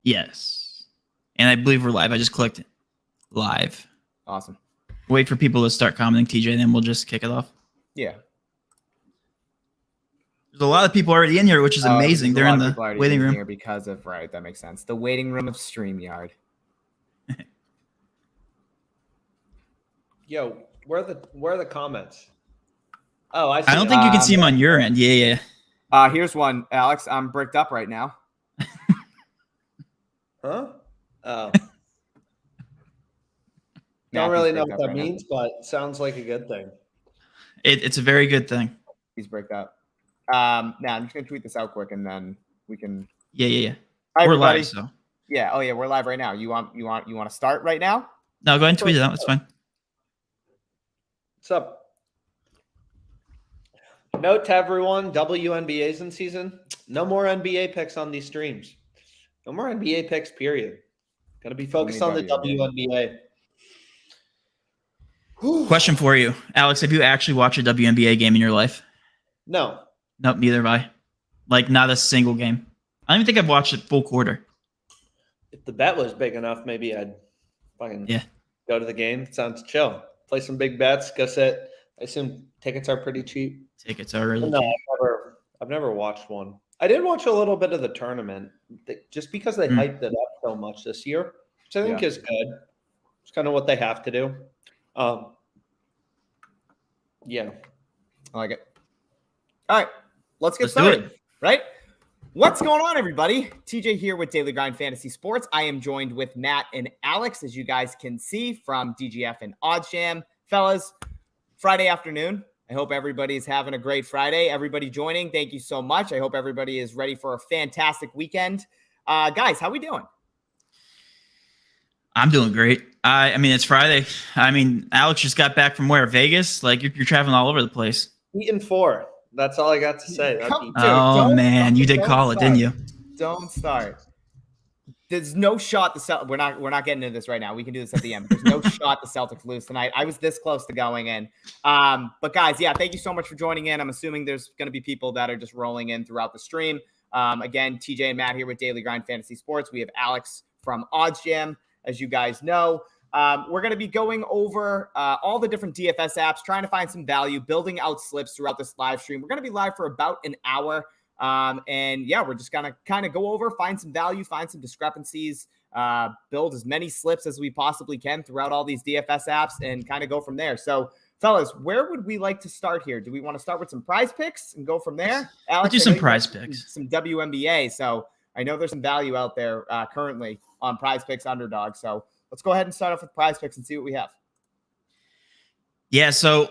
Yes. And I believe we're live. I just clicked it. Live. Awesome. Wait for people to start commenting, TJ, and then we'll just kick it off. Yeah. There's a lot of people already in here, which is amazing. They're in the waiting room. Here because of, right, that makes sense. The waiting room of StreamYard. Yo, where are the comments? Oh, I see. I don't think you can see them on your end. Yeah. Here's one, Alex. I'm bricked up right now. Huh? Oh. Don't really know what that means, but sounds like a good thing. It's a very good thing. He's bricked up. Now I'm just gonna tweet this out quick, and then we can. Yeah. Hi, we're everybody. live, so. Yeah. Oh yeah, we're live right now. You want to start right now? No, go ahead and tweet it out. It's fine. What's up? Note to everyone: WNBA's in season. No more NBA picks on these streams. No more NBA picks. Period. Got to be focused on the WNBA. Question for you, Alex. Have you actually watched a WNBA game in your life? No. Nope, neither have I. Like, not a single game. I don't even think I've watched it full quarter. If the bet was big enough, maybe I'd fucking go to the game. It sounds chill. Play some big bets. Go sit. I assume tickets are pretty cheap. Tickets are really no, cheap. I've never watched one. I did watch a little bit of the tournament just because they hyped it up so much this year, which I think is good. It's kind of what they have to do. Yeah. I like it. All right, let's get started. Right? What's going on, everybody? TJ here with Daily Grind Fantasy Sports. I am joined with Matt and Alex, as you guys can see from DGF and OddsJam. Fellas, Friday afternoon. I hope everybody's having a great Friday. Everybody joining, thank you so much. I hope everybody is ready for a fantastic weekend. Guys, how we doing? I'm doing great. I mean, it's Friday. I mean, Alex just got back from where? Vegas? Like, you're traveling all over the place. Eating 4. That's all I got to say. Man, you did call it, didn't you? Don't start. There's no shot the we're not getting into this right now. We can do this at the end. There's no shot the Celtics lose tonight. I was this close to going in. But guys, thank you so much for joining in. I'm assuming there's going to be people that are just rolling in throughout the stream. Again, TJ and Matt here with Daily Grind Fantasy Sports. We have Alex from OddsJam, as you guys know. We're going to be going over all the different DFS apps, trying to find some value, building out slips throughout this live stream. We're going to be live for about an hour. We're just going to kind of go over, find some value, find some discrepancies, build as many slips as we possibly can throughout all these DFS apps and kind of go from there. So, fellas, where would we like to start here? Do we want to start with some prize picks and go from there? Alex, let's do some prize picks. Some WNBA. So I know there's some value out there currently on prize picks underdog. So let's go ahead and start off with prize picks and see what we have. Yeah. So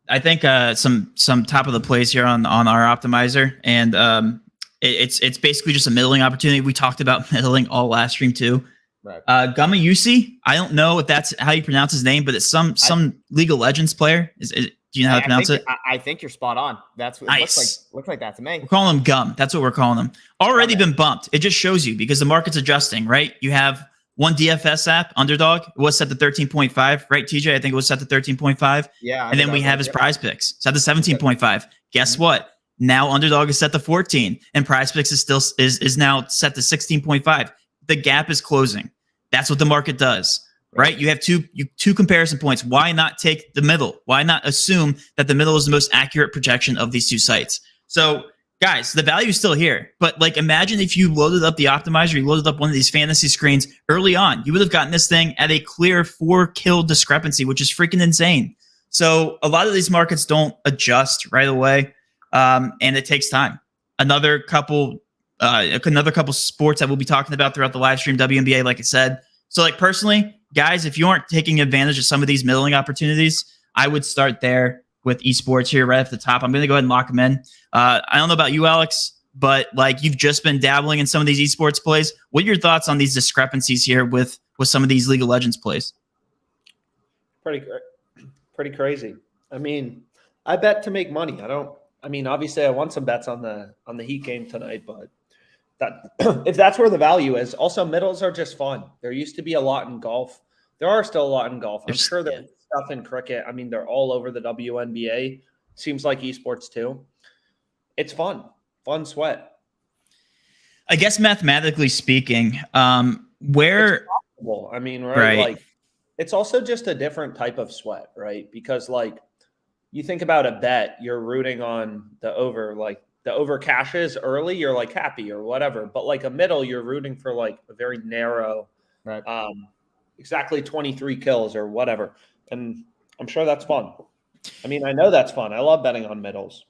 I think some top of the plays here on our optimizer, and it's basically just a middling opportunity. We talked about middling all last stream too. Right. Gamayusi, I don't know if that's how you pronounce his name, but it's some League of Legends player. Do you know how to pronounce it? I think you're spot on. That's what nice. It looks like that to me. We're calling him Gum. That's what we're calling him. Already been bumped. It just shows you because the market's adjusting, right? You have one DFS app, Underdog, it was set to 13.5, right, TJ? I think it was set to 13.5. Yeah. And then we have his prize picks set to 17.5. Guess what? Now Underdog is set to 14, and prize picks is now set to 16.5. The gap is closing. That's what the market does, right? You have two comparison points. Why not take the middle? Why not assume that the middle is the most accurate projection of these two sites? So, guys, the value is still here. But imagine if you loaded up the optimizer, you loaded up one of these fantasy screens early on. You would have gotten this thing at a clear 4-kill discrepancy, which is freaking insane. So a lot of these markets don't adjust right away, and it takes time. Another couple sports that we'll be talking about throughout the live stream, WNBA, like I said. So personally, guys, if you aren't taking advantage of some of these middling opportunities, I would start there with esports here right at the top. I'm going to go ahead and lock them in. I don't know about you, Alex, but you've just been dabbling in some of these esports plays. What are your thoughts on these discrepancies here with some of these League of Legends plays? Pretty crazy. I mean, I bet to make money. Obviously I won some bets on the Heat game tonight, but that if that's where the value is. Also, middles are just fun. There used to be a lot in golf. There are still a lot in golf. I'm sure there's stuff in cricket. I mean, they're all over the WNBA. Seems like esports too. It's fun sweat. I guess mathematically speaking, where Well, I mean, right? right. Like, it's also just a different type of sweat, right? Because like you think about a bet, you're rooting on the over, like the over cashes early, you're like happy or whatever. But like a middle, you're rooting for like a very narrow, Right. exactly 23 kills or whatever. And I'm sure that's fun. I mean, I know that's fun. I love betting on middles.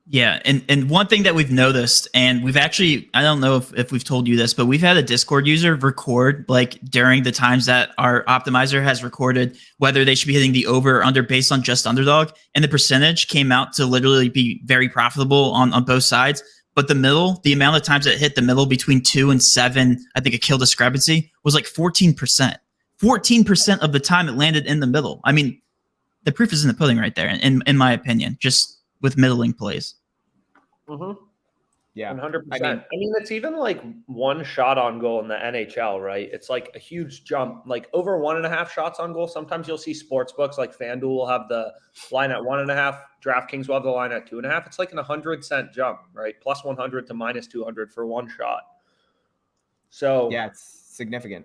Yeah, and one thing that we've noticed, and we've actually, I don't know if we've told you this, but we've had a Discord user record like during the times that our optimizer has recorded whether they should be hitting the over or under based on just underdog, and the percentage came out to literally be very profitable on both sides. But the middle, the amount of times it hit the middle between 2 and 7, I think a kill discrepancy was like 14%. 14% of the time it landed in the middle. I mean, the proof is in the pudding right there, in my opinion, just with middling plays. Mm-hmm. Yeah. 100%. I I mean, mean, it's even like one shot on goal in the NHL, right? It's like a huge jump, like over 1.5 shots on goal. Sometimes you'll see sports books like FanDuel will have the line at 1.5. DraftKings will have the line at 2.5. It's like an 100-cent jump, right? Plus 100 to minus 200 for one shot. So yeah, it's significant.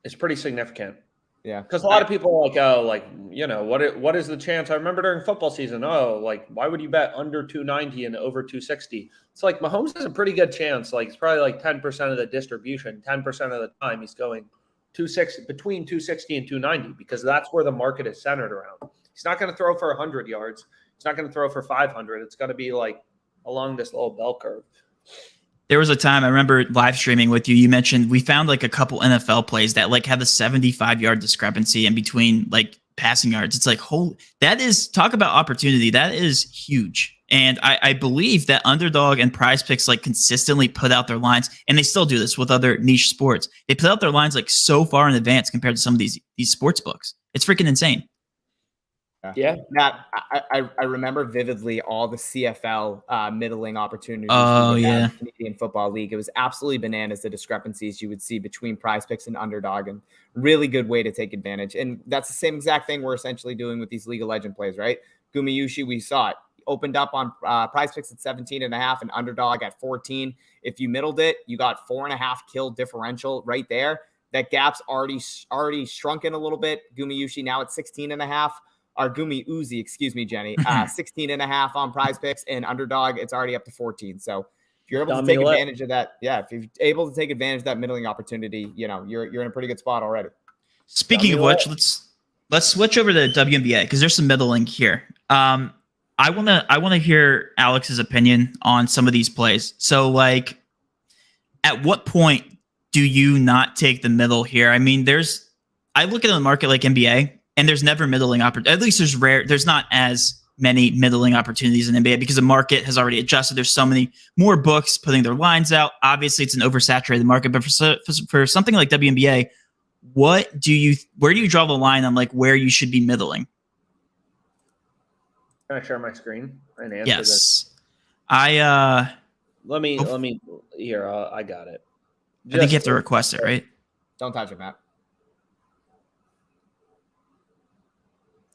it's pretty significant. Yeah. Because a lot of people are like, oh, like, you know, what is the chance? I remember during football season, oh, like, why would you bet under 290 and over 260? It's like Mahomes has a pretty good chance. Like, it's probably like 10% of the distribution, 10% of the time he's going 260 between 260 and 290 because that's where the market is centered around. He's not going to throw for 100 yards. He's not going to throw for 500. It's going to be like along this little bell curve. There was a time I remember live streaming with you. You mentioned we found like a couple NFL plays that like have a 75-yard discrepancy in between like passing yards. It's like, holy, that is, talk about opportunity. That is huge. And I believe that Underdog and Prize Picks like consistently put out their lines, and they still do this with other niche sports. They put out their lines like so far in advance compared to some of these sports books. It's freaking insane. Yeah. Matt, I remember vividly all the CFL middling opportunities. Oh, we would have yeah. in the Canadian Football League. It was absolutely bananas, the discrepancies you would see between Prize Picks and Underdog, and really good way to take advantage. And that's the same exact thing we're essentially doing with these League of Legends plays, right? Gumayusi, we saw it. Opened up on Prize Picks at 17.5 and Underdog at 14. If you middled it, you got 4.5 kill differential right there. That gap's already shrunken a little bit. Gumayusi now at 16.5. Or Gumi Uzi, excuse me, Jenny, 16.5 on Prize Picks, and Underdog, it's already up to 14. So if you're able to take advantage of that, if you're able to take advantage of that middling opportunity, you know, you're in a pretty good spot already. Speaking of which, let's switch over to WNBA because there's some middling here. I wanna hear Alex's opinion on some of these plays. So like, at what point do you not take the middle here? I mean, I look at the market like NBA. And there's never middling opportunity. At least there's not as many middling opportunities in NBA because the market has already adjusted. There's so many more books putting their lines out. Obviously, it's an oversaturated market. But for something like WNBA, where do you draw the line on like where you should be middling? Can I share my screen and answer Yes. this? Let me here. I got it. I think you have to request it, right? Don't touch it, Matt.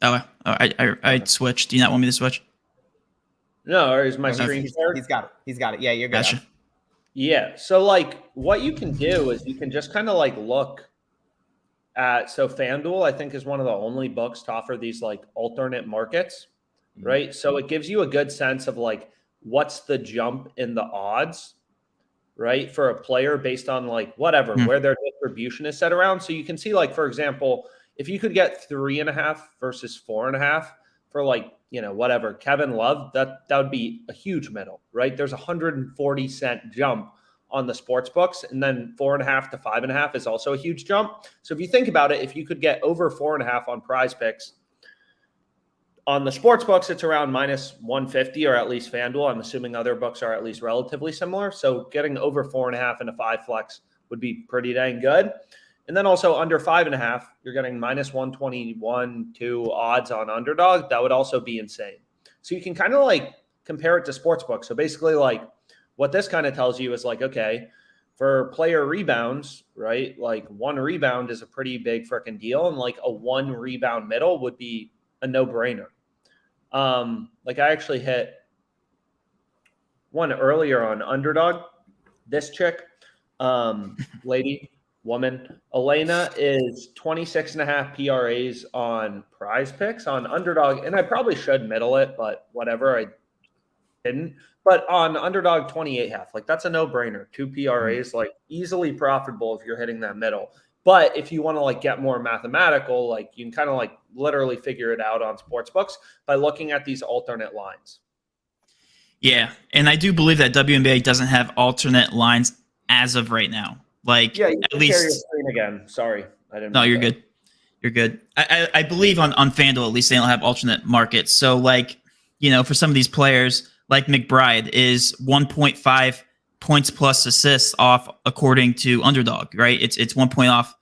I switched. Do you not want me to switch? No, or is my screen shared? He's got it. He's got it. Yeah, you're good. Gotcha. Yeah. So like what you can do is you can just kind of like look at, so FanDuel, I think, is one of the only books to offer these like alternate markets, right? So it gives you a good sense of like what's the jump in the odds, right, for a player based on like whatever, where their distribution is set around. So you can see like, for example, if you could get 3.5 versus 4.5 for like, you know, whatever, Kevin Love, that would be a huge middle, right? There's 140-cent jump on the sports books, and then 4.5 to 5.5 is also a huge jump. So if you think about it, if you could get over 4.5 on Prize Picks, on the sports books, it's around minus 150, or at least FanDuel. I'm assuming other books are at least relatively similar. So getting over 4.5 and a 5 flex would be pretty dang good. And then also under 5.5, you're getting minus 121 to odds on Underdog. That would also be insane. So you can kind of like compare it to sportsbook. So basically, like what this kind of tells you is like, okay, for player rebounds, right? Like one rebound is a pretty big freaking deal, and like a one rebound middle would be a no-brainer. Like I actually hit one earlier on Underdog. This chick, lady, woman, Elena is 26.5 PRAs on Prize Picks on Underdog, and I probably should middle it, but whatever, I didn't. But on Underdog 28.5, like that's a no-brainer. 2 PRAs, like easily profitable if you're hitting that middle. But if you want to like get more mathematical, like you can kind of like literally figure it out on sportsbooks by looking at these alternate lines. Yeah, and I do believe that WNBA doesn't have alternate lines as of right now. Like Yeah, you at can share your least. screen again. Sorry, I didn't. No, mean you're that. good. You're good. I believe on FanDuel at least they don't have alternate markets. So like, you know, for some of these players, like McBride is 1.5 points plus assists off according to Underdog, right? It's 1 point off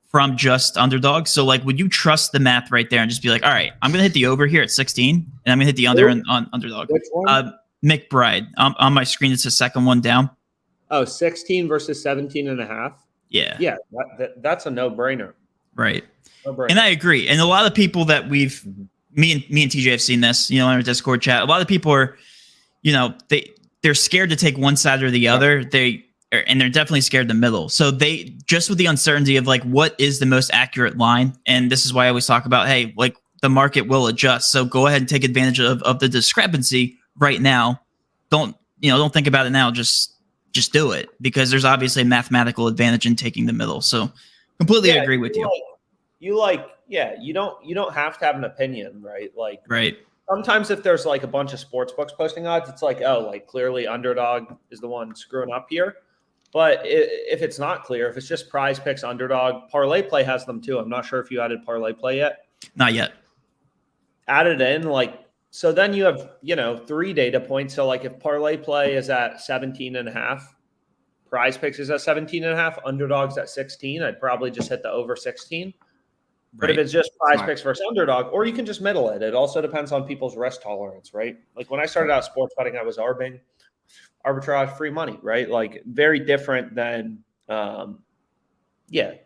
from just Underdog. So like, would you trust the math right there and just be like, all right, I'm gonna hit the over here at 16, and I'm gonna hit the under on Underdog. Which one? McBride on my screen. It's the second one down. Oh, 16 versus 17.5. Yeah. Yeah, that's a no-brainer. Right. No-brainer. And I agree. And a lot of people that we've me and TJ have seen this, you know, in our Discord chat. A lot of people are, you know, they're scared to take one side or the other. And they're definitely scared the middle. So they just with the uncertainty of like what is the most accurate line. And this is why I always talk about, hey, like the market will adjust. So go ahead and take advantage of the discrepancy right now. Don't think about it now. Just do it, because there's obviously a mathematical advantage in taking the middle. So completely agree with you. You don't have to have an opinion, right? Like, right. Sometimes if there's like a bunch of sports books posting odds, it's like, oh, like clearly Underdog is the one screwing up here. But if it's not clear, if it's just Prize Picks, Underdog, Parlay Play has them too. I'm not sure if you added Parlay Play yet. Not yet. Add it in, like, so then you have, 3 data points. So like if Parlay Play is at 17.5, Prize Picks is at 17.5, Underdog's at 16, I'd probably just hit the over 16. But if it's just Prize Picks versus Underdog, or you can just middle it. It also depends on people's risk tolerance, right? Like when I started out sports betting, I was arbing, arbitrage, free money, right? Like very different than, they're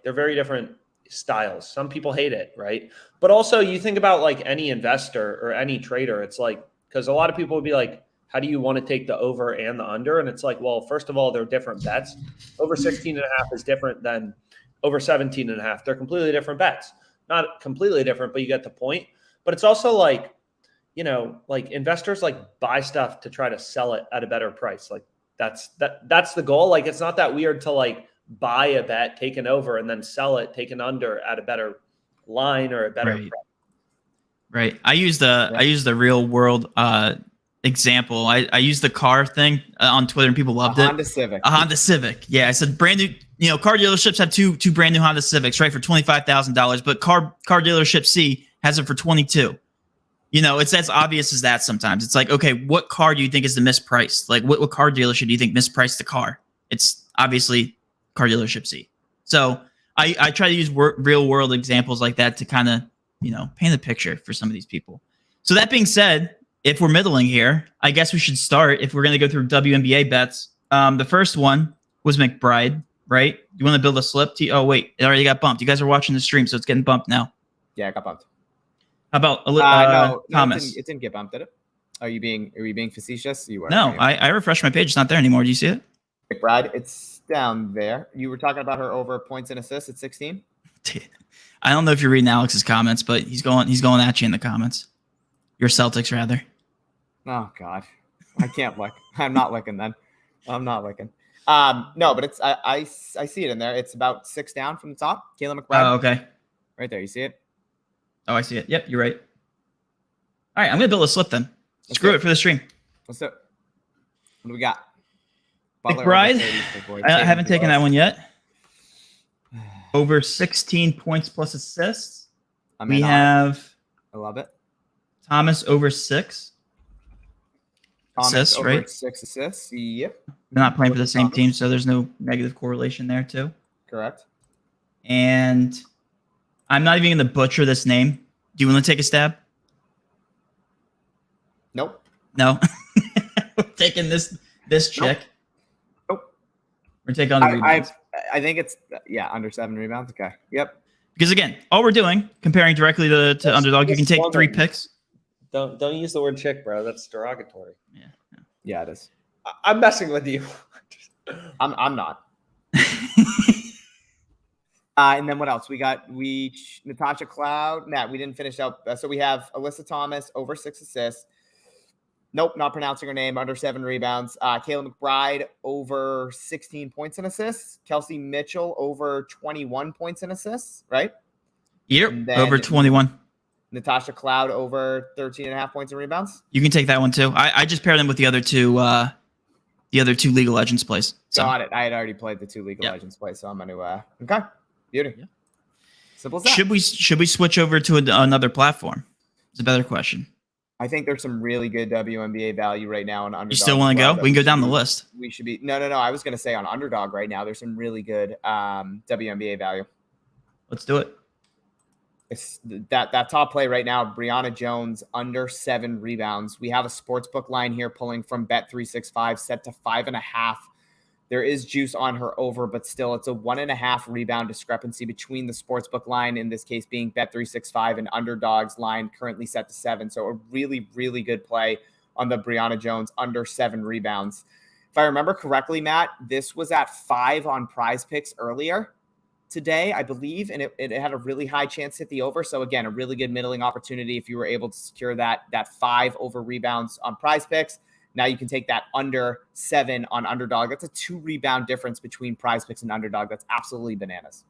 very different styles. Some people hate it, right? But also you think about like any investor or any trader, it's like, because a lot of people would be like, how do you want to take the over and the under? And it's like, well, first of all, they're different bets. Over 16.5 is different than over 17.5. They're completely different bets. Not completely different, but you get the point. But it's also like, like investors like buy stuff to try to sell it at a better price. Like that's the goal. Like it's not that weird to like buy a bet, take an over, and then sell it, take an under at a better line or a better price. Right. I use the real world example. I used the car thing on Twitter, and people loved it. A Honda Civic. Yeah, I said brand new. Car dealerships have two brand new Honda Civics, right, for $25,000, but car dealership C has it for $22,000. It's as obvious as that. Sometimes it's like, okay, what car do you think is the mispriced? Like, what car dealership do you think mispriced the car? It's obviously car dealership C. So I try to use real world examples like that to kind of paint a picture for some of these people. So that being said, if we're middling here, I guess we should start. If we're going to go through WNBA bets, the first one was McBride, right? You want to build a slip? Oh, wait, it already got bumped. You guys are watching the stream, so it's getting bumped now. Yeah, it got bumped. How about no, Thomas? It didn't get bumped, did it? Are you being facetious? You were. No, I refreshed my page. It's not there anymore. Do you see it? McBride, it's down there. You were talking about her over points and assists at 16. I don't know if you're reading Alex's comments, but he's going at you in the comments. Your Celtics, rather. Oh God, I can't look. I'm not looking then. I'm not looking. No, but it's I see it in there. It's about 6 down from the top. Kayla McBride. Oh, okay. Right there. You see it? Oh, I see it. Yep, you're right. All right, I'm gonna build a slip then. Screw it for the stream. Let's do it. What do we got? McBride. I haven't taken that one yet. Over 16 points plus assists. We have. I love it. Thomas over 6 assists, over right? 6 assists. Yep. They're not playing for the same team, so there's no negative correlation there too. Correct. And I'm not even going to butcher this name. Do you want to take a stab? Nope. No. We're taking this chick. Nope. We're taking on the rebounds. I think it's under 7 rebounds. Okay. Yep. Because again, all we're doing, comparing directly to Underdog, you can take 3 picks. Don't use the word chick, bro. That's derogatory. Yeah, it is. I'm messing with you. I'm not. And then what else? We got Natasha Cloud. Matt, we didn't finish up. So we have Alyssa Thomas over 6 assists. Nope, not pronouncing her name. Under 7 rebounds. Kayla McBride over 16 points and assists. Kelsey Mitchell over 21 points and assists, right? Yep, And then over 21. Natasha Cloud over 13 and a half points and rebounds. You can take that one too. I just paired them with the other two League of Legends plays. So. Got it. I had already played the 2 League of Legends plays, so I'm going to okay. Beauty. Yeah. Simple as that. Should we switch over to another platform? It's a better question. I think there's some really good WNBA value right now on Underdog. You still want to go? We can go down the list. We should be. No. I was going to say on Underdog right now, there's some really good WNBA value. Let's do it. It's that top play right now, Brianna Jones under 7 rebounds. We have a sportsbook line here pulling from Bet365 set to 5.5. There is juice on her over, but still it's a 1.5 rebound discrepancy between the sportsbook line, in this case being Bet365, and Underdog's line currently set to 7. So a really, really good play on the Brianna Jones under 7 rebounds. If I remember correctly, Matt, this was at 5 on Prize Picks earlier today, I believe, and it had a really high chance to hit the over. So again, a really good middling opportunity if you were able to secure that 5 over rebounds on Prize Picks. Now you can take that under 7 on Underdog. That's a 2 rebound difference between Prize Picks and Underdog. That's absolutely bananas.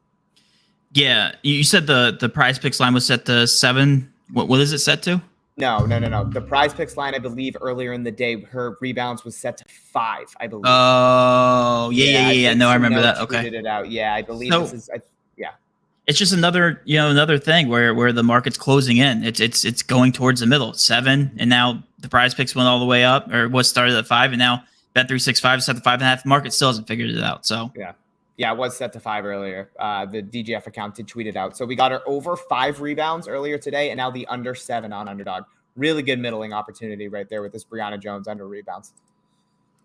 Yeah, you said the Prize Picks line was set to 7. What is it set to? No. The Prize Picks line, I believe, earlier in the day, her rebounds was set to 5. I believe. Oh, yeah. No, I remember that. Okay. Tweeted it out. Yeah, I believe so, this is. It's just another thing where the market's closing in. It's going towards the middle, 7, and now the Prize Picks went all the way up, or was started at 5, and now Bet365 set to 5.5. Market still hasn't figured it out. So yeah, it was set to 5 earlier. The DGF account did tweet it out. So we got her over 5 rebounds earlier today, and now the under 7 on Underdog. Really good middling opportunity right there with this Brianna Jones under rebounds.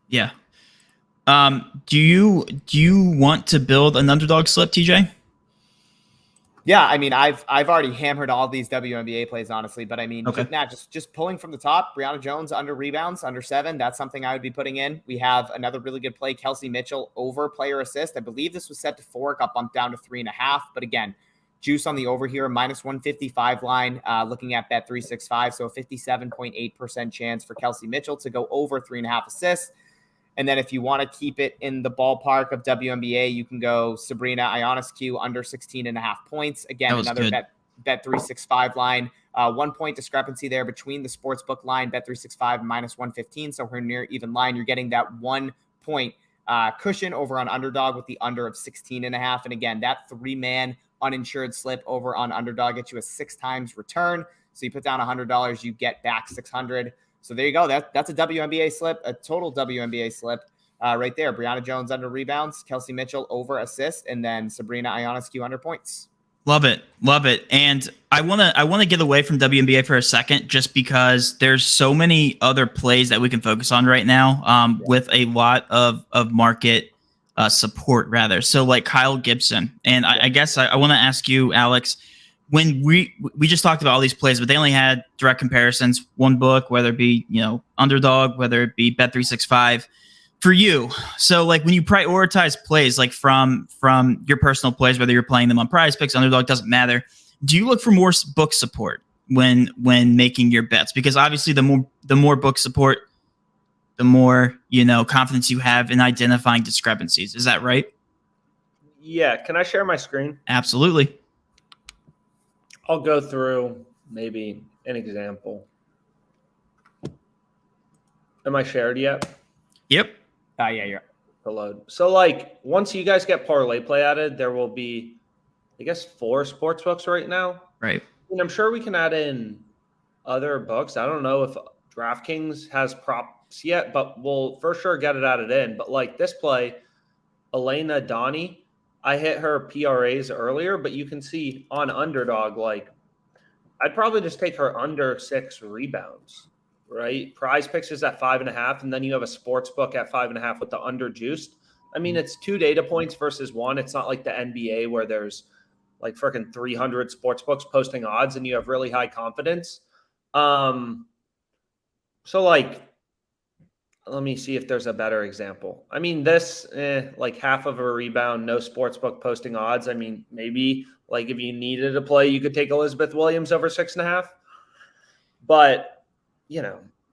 Yeah. Do you want to build an Underdog slip, TJ? Yeah, I mean, I've already hammered all these WNBA plays, honestly, but I mean, okay. just pulling from the top, Brianna Jones under rebounds, under 7. That's something I would be putting in. We have another really good play, Kelsey Mitchell over player assist. I believe this was set to 4, got bumped down to 3.5. But again, juice on the over here, minus 155 line, looking at Bet365. So a 57.8% chance for Kelsey Mitchell to go over 3.5 assists. And then if you want to keep it in the ballpark of WNBA, you can go Sabrina Ionescu under 16.5 points. Again, another Bet365 line. 1 point discrepancy there between the sportsbook line, Bet365 minus 115. So we're near even line. You're getting that 1 point cushion over on Underdog with the under of 16.5. And again, that 3-man uninsured slip over on Underdog gets you a 6 times return. So you put down $100, you get back 600. So there you go. That's a WNBA slip, a total WNBA slip right there. Brianna Jones under rebounds, Kelsey Mitchell over assists, and then Sabrina Ionescu under points. Love it. And I wanna get away from WNBA for a second, just because there's so many other plays that we can focus on right now with a lot of market support rather. So like Kyle Gibson. And I guess I want to ask you, Alex, when we just talked about all these plays, but they only had direct comparisons, one book, whether it be, Underdog, whether it be Bet365 for you. So like when you prioritize plays, like from your personal plays, whether you're playing them on Prize Picks, Underdog, doesn't matter. Do you look for more book support when making your bets? Because obviously the more book support, the more, confidence you have in identifying discrepancies. Is that right? Yeah. Can I share my screen? Absolutely. I'll go through maybe an example. Am I shared yet? Yep. Yeah, you're the load. So like once you guys get parlay play added, there will be, I guess, 4 sports books right now. Right. And I'm sure we can add in other books. I don't know if DraftKings has props yet, but we'll for sure get it added in. But like this play, Elena Donnie, I hit her PRAs earlier, but you can see on Underdog, like I'd probably just take her under 6 rebounds, right? Prize Picks is at 5.5, and then you have a sports book at 5.5 with the under juiced. I mean, it's 2 data points versus 1. It's not like the NBA where there's like freaking 300 sports books posting odds and you have really high confidence. So like, let me see if there's a better example. I mean, this like half of a rebound, no sportsbook posting odds. I mean, maybe like if you needed to play, you could take Elizabeth Williams over 6.5. But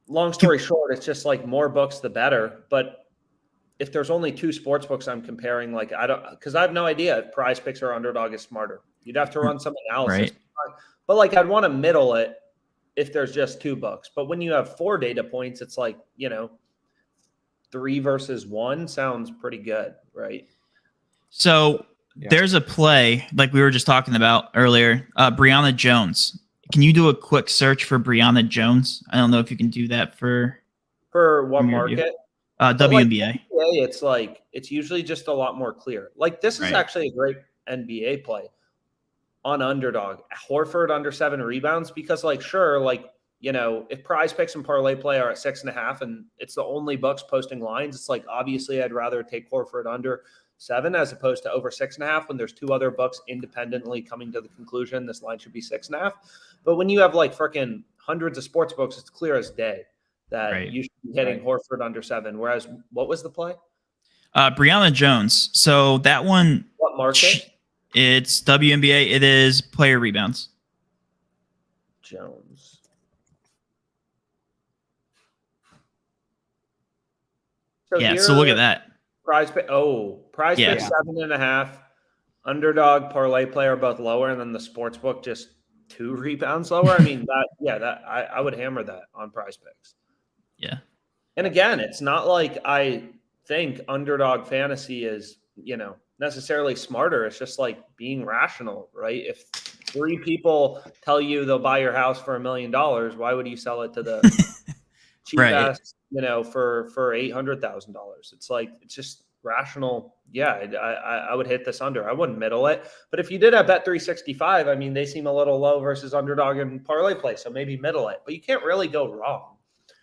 long story short, it's just like more books the better. But if there's only 2 sports books I'm comparing, like because I have no idea if Prize Picks or Underdog is smarter. You'd have to run some analysis. Right. But like I'd want to middle it if there's just 2 books. But when you have 4 data points, it's like, 3 versus 1 sounds pretty good, right? So there's a play like we were just talking about earlier, Brianna Jones. Can you do a quick search for Brianna Jones? I don't know if you can do that for what market? WNBA. Like, it's usually just a lot more clear. Like this is actually a great NBA play on Underdog. Horford under 7 rebounds, because if Prize Picks and Parlay Play are at 6.5 and it's the only books posting lines, it's like obviously I'd rather take Horford under 7 as opposed to over 6.5 when there's 2 other books independently coming to the conclusion this line should be 6.5. But when you have like freaking hundreds of sports books, it's clear as day that you should be hitting Horford under 7. Whereas what was the play? Brianna Jones. So that one. What market? It's WNBA. It is player rebounds. Jones. So look at that. Prize Pick 7.5. Underdog, Parlay Play are both lower, and then the sports book just 2 rebounds lower. I mean, I would hammer that on Prize Picks. Yeah. And again, it's not like I think Underdog Fantasy is, necessarily smarter. It's just like being rational, right? If 3 people tell you they'll buy your house for $1 million, why would you sell it to the cheap ass, for $800,000? It's like, it's just rational. Yeah, I would hit this under. I wouldn't middle it. But if you did have Bet365, I mean, they seem a little low versus Underdog and Parlay Play, so maybe middle it. But you can't really go wrong.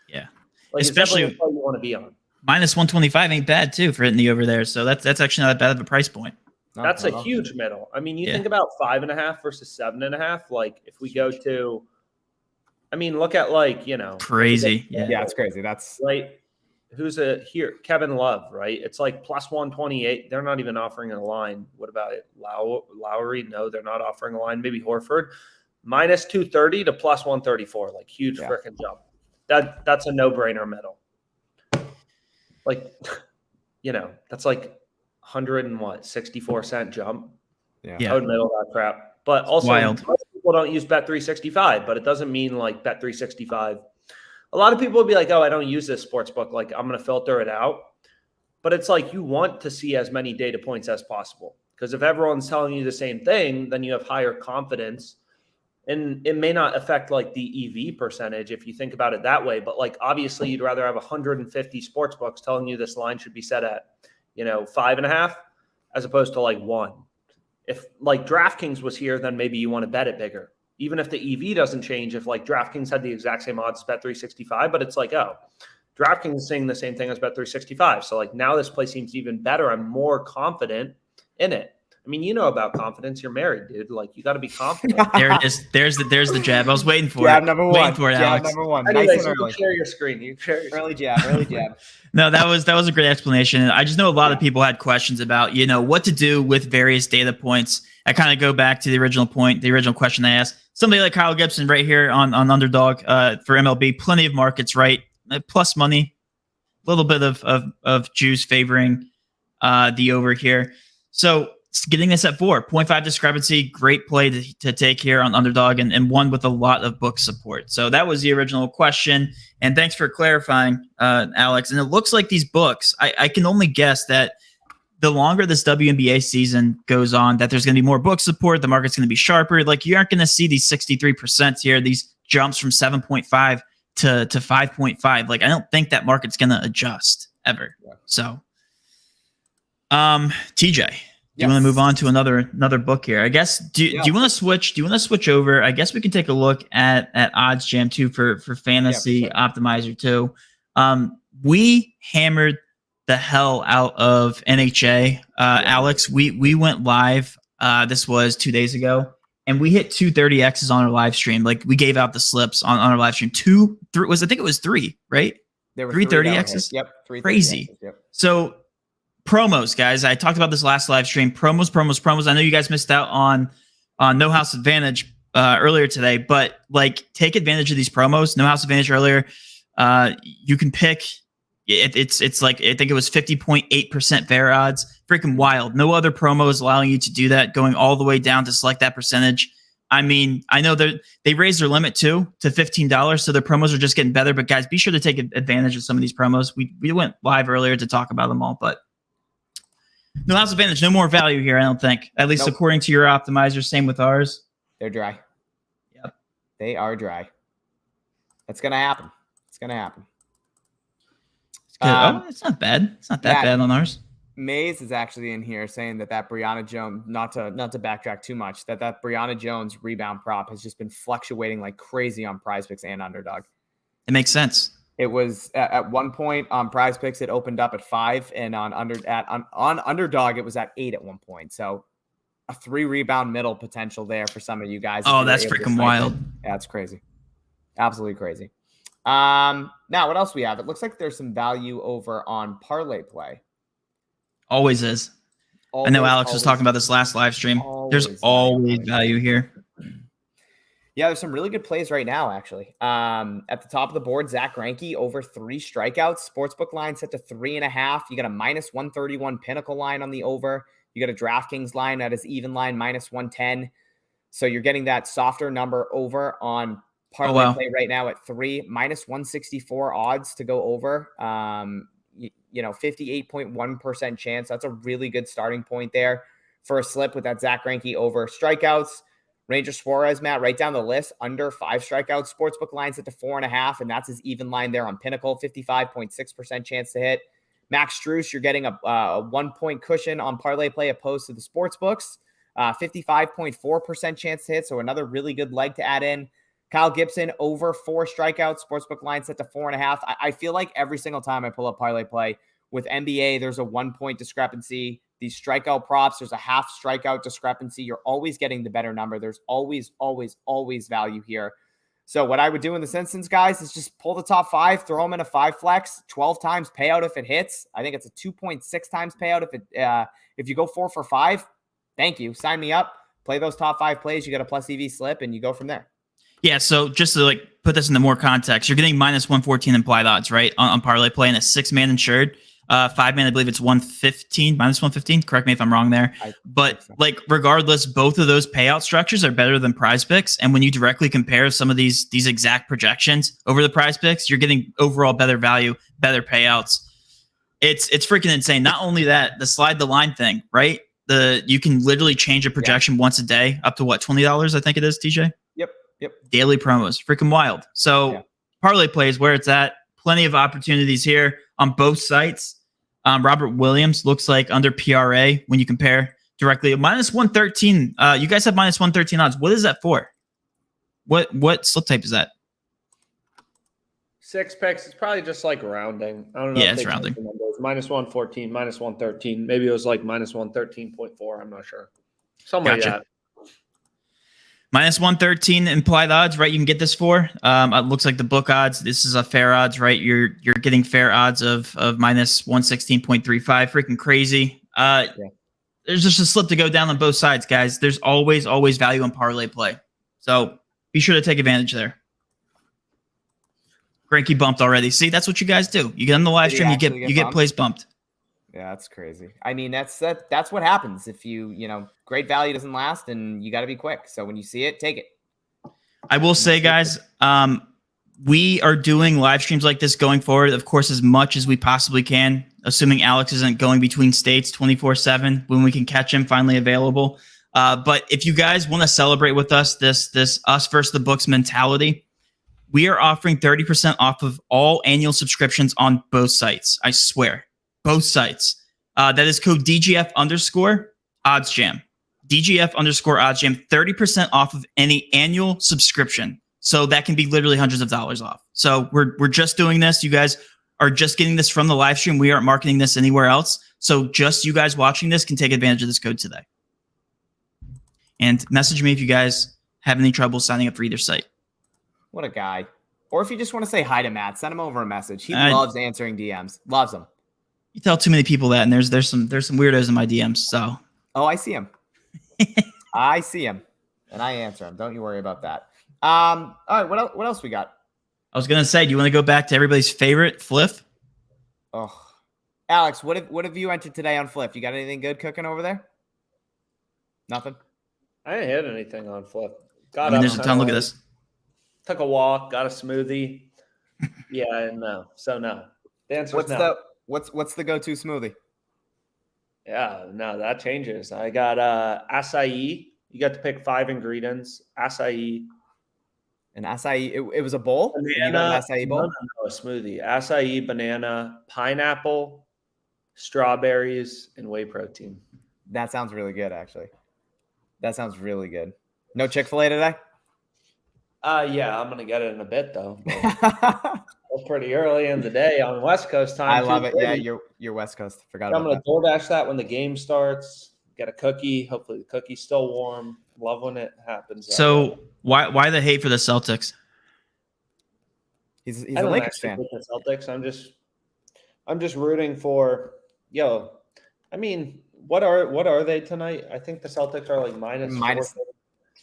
Yeah, like, especially what you want to be on. Minus 125 ain't bad too for hitting the over there. So that's actually not that bad of a price point. That's a huge middle. I mean, you think about 5.5 versus 7.5. Like if we go to, I mean, look at crazy. Yeah, it's crazy. That's right. Who's here? Kevin Love, right? It's like plus 128. They're not even offering a line. What about it? Lowry? No, they're not offering a line. Maybe Horford. Minus 230 to plus 134. Like huge freaking jump. That's a no-brainer middle. Like, that's like 164 cent jump. Yeah. I would middle that crap. But also, wild. Most people don't use Bet365, but it doesn't mean like Bet365. A lot of people would be like, oh, I don't use this sports book. Like, I'm going to filter it out. But it's like you want to see as many data points as possible. Because if everyone's telling you the same thing, then you have higher confidence. And it may not affect like the EV percentage if you think about it that way. But like, obviously, you'd rather have 150 sports books telling you this line should be set at, 5.5 as opposed to like 1. If like DraftKings was here, then maybe you want to bet it bigger. Even if the EV doesn't change, if like DraftKings had the exact same odds as Bet365, but it's like, oh, DraftKings is saying the same thing as Bet365. So like now this play seems even better. I'm more confident in it. I mean, about confidence. You're married, dude. Like you got to be confident. There it is. There's the jab. I was waiting for jab it. Number one. Waiting for it, jab Alex. number one. Anyways, Nice and early. Share your screen. You share your Early jab. Early jab. No, that was a great explanation. I just know a lot of people had questions about, what to do with various data points. I kind of go back to the original question I asked. Somebody like Kyle Gibson right here on Underdog for MLB, plenty of markets, right? Plus money, a little bit of juice favoring the over here. So getting this at 4.5 discrepancy, great play to take here on Underdog and one with a lot of book support. So that was the original question. And thanks for clarifying, Alex. And it looks like these books, I can only guess that the longer this WNBA season goes on, that there's going to be more book support. The market's going to be sharper. Like you aren't going to see these 63% here, these jumps from 7.5 to 5.5. Like I don't think that market's going to adjust ever. Yeah. So, TJ. Do you want to move on to another book here? I guess. Do you want to switch? Do you want to switch over? I guess we can take a look at Odds Jam 2 for Fantasy Optimizer 2. We hammered the hell out of NHA. Alex, we went live. This was 2 days ago, and we hit 230Xs on our live stream. Like we gave out the slips on our live stream. I think it was 3, right? There were 330 three that were X's? hit. Yep. 330 Crazy. X's, yep. So promos, guys. I talked about this last live stream. Promos. I know you guys missed out on No House Advantage earlier today, but like take advantage of these promos. No House Advantage earlier. You can pick. It's like I think it was 50.8% fair odds. Freaking wild. No other promo is allowing you to do that. Going all the way down to select that percentage. I mean, I know they raised their limit too to $15, so their promos are just getting better. But guys, be sure to take advantage of some of these promos. We went live earlier to talk about them all, but No House Advantage, no more value here, I don't think. At least according to your optimizer. Same with ours. They're dry. Yep. They are dry. That's gonna happen. It's gonna happen. It's not bad. It's not that bad on ours. Maze is actually in here saying that Brianna Jones, not to backtrack too much, that Brianna Jones rebound prop has just been fluctuating like crazy on PrizePicks and Underdog. It makes sense. It was at one point on PrizePicks, it opened up at 5, and on Underdog, it was at 8 at one point. So a 3 rebound middle potential there for some of you guys. Oh, that's freaking wild. Yeah, it's crazy. Absolutely crazy. Now, what else we have? It looks like there's some value over on Parlay Play. Always is. I know Alex was talking about this last live stream. There's always value here. Yeah, there's some really good plays right now, actually. At the top of the board, Zach Greinke over 3 strikeouts. Sportsbook line set to 3.5. You got a minus 131 Pinnacle line on the over. You got a DraftKings line that is even line minus 110. So you're getting that softer number over on Parlay Play right now at 3, minus 164 odds to go over. 58.1% chance. That's a really good starting point there for a slip with that Zach Greinke over. Strikeouts, Ranger Suarez, Matt, right down the list, under 5 strikeouts. Sportsbook line set to 4.5, and that's his even line there on Pinnacle, 55.6% chance to hit. Max Strus, you're getting a 1-point cushion on Parlay Play opposed to the sportsbooks, 55.4% chance to hit, so another really good leg to add in. Kyle Gibson over 4 strikeouts, sportsbook line set to 4.5. I feel like every single time I pull up Parlay Play with NBA, there's a 1-point discrepancy. These strikeout props, there's a half strikeout discrepancy. You're always getting the better number. There's always value here. So what I would do in this instance, guys, is just pull the top 5, throw them in a 5 flex, 12 times payout if it hits. I think it's a 2.6 times payout if you go 4 for 5. Thank you. Sign me up. Play those top 5 plays. You get a plus EV slip, and you go from there. Yeah, so just to like put this into more context, you're getting minus 114 implied odds, right? On Parlay Play, and a 6-man insured. 5-man, I believe it's 115, minus 115. Correct me if I'm wrong there. But like regardless, both of those payout structures are better than PrizePicks. And when you directly compare some of these exact projections over the PrizePicks, you're getting overall better value, better payouts. It's freaking insane. Not only that, the slide the line thing, right? You can literally change a projection once a day, up to what, $20, I think it is, TJ? Yep. Daily promos. Freaking wild. So Parlay Play is where it's at. Plenty of opportunities here on both sites. Robert Williams looks like under PRA when you compare directly. Minus 113. You guys have minus 113 odds. What is that for? What slip type is that? 6 picks. It's probably just like rounding. I don't know. Yeah, it's rounding. Minus 114, minus 113. Maybe it was like minus 113.4. I'm not sure. Something like that. Minus 113 implied odds, right? You can get this for. It looks like the book odds. This is a fair odds, right? You're getting fair odds of minus 116.35. Freaking crazy. There's just a slip to go down on both sides, guys. There's always value in Parlay Play. So be sure to take advantage there. Greinke bumped already. See, that's what you guys do. You get on the live stream, you get plays bumped. Yeah, that's crazy. I mean, that's what happens if great value doesn't last, and you got to be quick. So when you see it, take it. I will say, guys, we are doing live streams like this going forward, of course, as much as we possibly can, assuming Alex isn't going between states 24/7 when we can catch him finally available. But if you guys want to celebrate with us this us versus the books mentality, we are offering 30% off of all annual subscriptions on both sites. I swear. Both sites. That is code DGF_OddsJam. DGF_OddsJam. 30% off of any annual subscription. So that can be literally hundreds of dollars off. So we're just doing this. You guys are just getting this from the live stream. We aren't marketing this anywhere else. So just you guys watching this can take advantage of this code today. And message me if you guys have any trouble signing up for either site. What a guy. Or if you just want to say hi to Matt, send him over a message. He I- loves answering DMs. Loves them. You tell too many people that, and there's some weirdos in my DMs. So Oh, I see him. I see him, and I answer him. Don't you worry about that. All right, what else we got? I was gonna say, do you want to go back to everybody's favorite, Fliff? Oh, Alex, what have you entered today on Flip? You got anything good cooking over there? Nothing. I didn't hit anything on Flip. I mean, there's a ton. Look at this. Took a walk, got a smoothie. Yeah, and no. So no. The answer is no. What's the go-to smoothie? Yeah, no, that changes. I got acai. You got to pick 5 ingredients. Acai. An acai. It was a bowl. You got an acai bowl. No, a smoothie. Acai, banana, pineapple, strawberries, and whey protein. That sounds really good, actually. That sounds really good. No Chick-fil-A today? Yeah, I'm gonna get it in a bit though. It's pretty early in the day on West Coast time. I love it. 2:30. Yeah, you're West Coast. Forgot I'm about gonna that. DoorDash that when the game starts. Get a cookie. Hopefully the cookie's still warm. Love when it happens. So why the hate for the Celtics? He's I a don't Lakers actually fan. hate the Celtics. I'm just rooting for. I mean, what are they tonight? I think the Celtics are like minus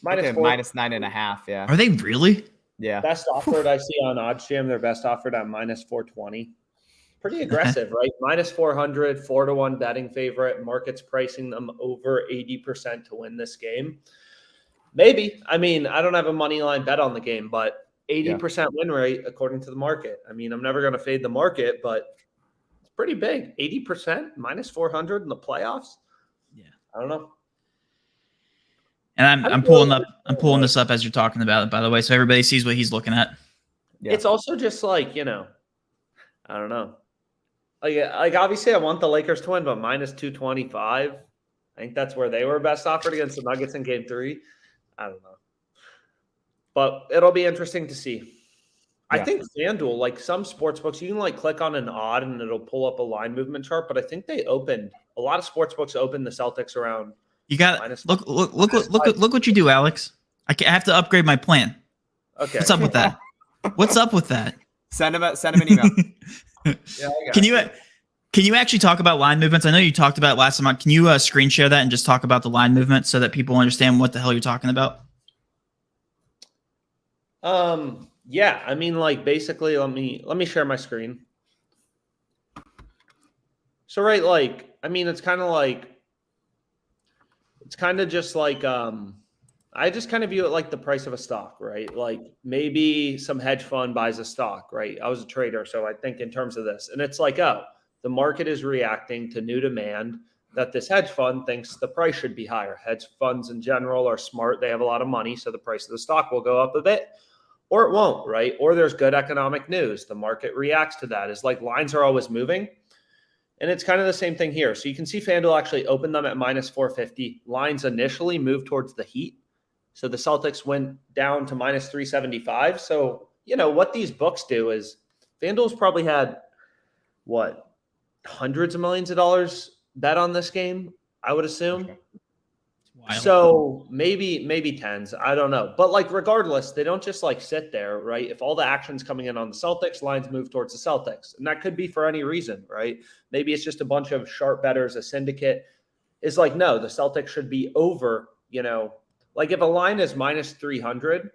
Minus 4. minus 9.5. Yeah. Are they really? Yeah. Best offered I see on OddsJam. They're best offered at minus 420. Pretty aggressive, right? Minus 400, 4-1 betting favorite. Market's pricing them over 80% to win this game. Maybe. I mean, I don't have a money line bet on the game, but 80% win rate according to the market. I mean, I'm never going to fade the market, but it's pretty big. 80% minus 400 in the playoffs. Yeah. I don't know. And I'm pulling this up as you're talking about it, by the way, so everybody sees what he's looking at. Yeah. It's also just like, I don't know. Like obviously I want the Lakers to win, but minus 225. I think that's where they were best offered against the Nuggets in game 3. I don't know. But it'll be interesting to see. Yeah. I think FanDuel, like some sports books, you can like click on an odd and it'll pull up a line movement chart. But I think a lot of sports books open the Celtics around. You got minus- look what you do, Alex. I have to upgrade my plan. Okay. What's up with that? What's up with that? Send him an email. Yeah, I got Can it. you actually talk about line movements? I know you talked about it last time. Can you screen share that and just talk about the line movement so that people understand what the hell you're talking about? Yeah, I mean, like basically, let me share my screen. So right, like, I mean, it's kind of just like I just kind of view it like the price of a stock, right? Like maybe some hedge fund buys a stock, right? I was a trader, so I think in terms of this, and it's like, oh, the market is reacting to new demand that this hedge fund thinks the price should be higher. Hedge funds in general are smart; they have a lot of money, so the price of the stock will go up a bit. Or it won't, right? Or there's good economic news. The market reacts to that. It's like lines are always moving. And it's kind of the same thing here. So you can see FanDuel actually opened them at minus 450. Lines initially moved towards the Heat. So the Celtics went down to minus 375. So, what these books do is FanDuel's probably had, hundreds of millions of dollars bet on this game, I would assume. Wild. So maybe tens. I don't know. But like regardless, they don't just like sit there, right? If all the action's coming in on the Celtics, lines move towards the Celtics. And that could be for any reason, right? Maybe it's just a bunch of sharp bettors, a syndicate is like, no, the Celtics should be over, like if a line is minus 300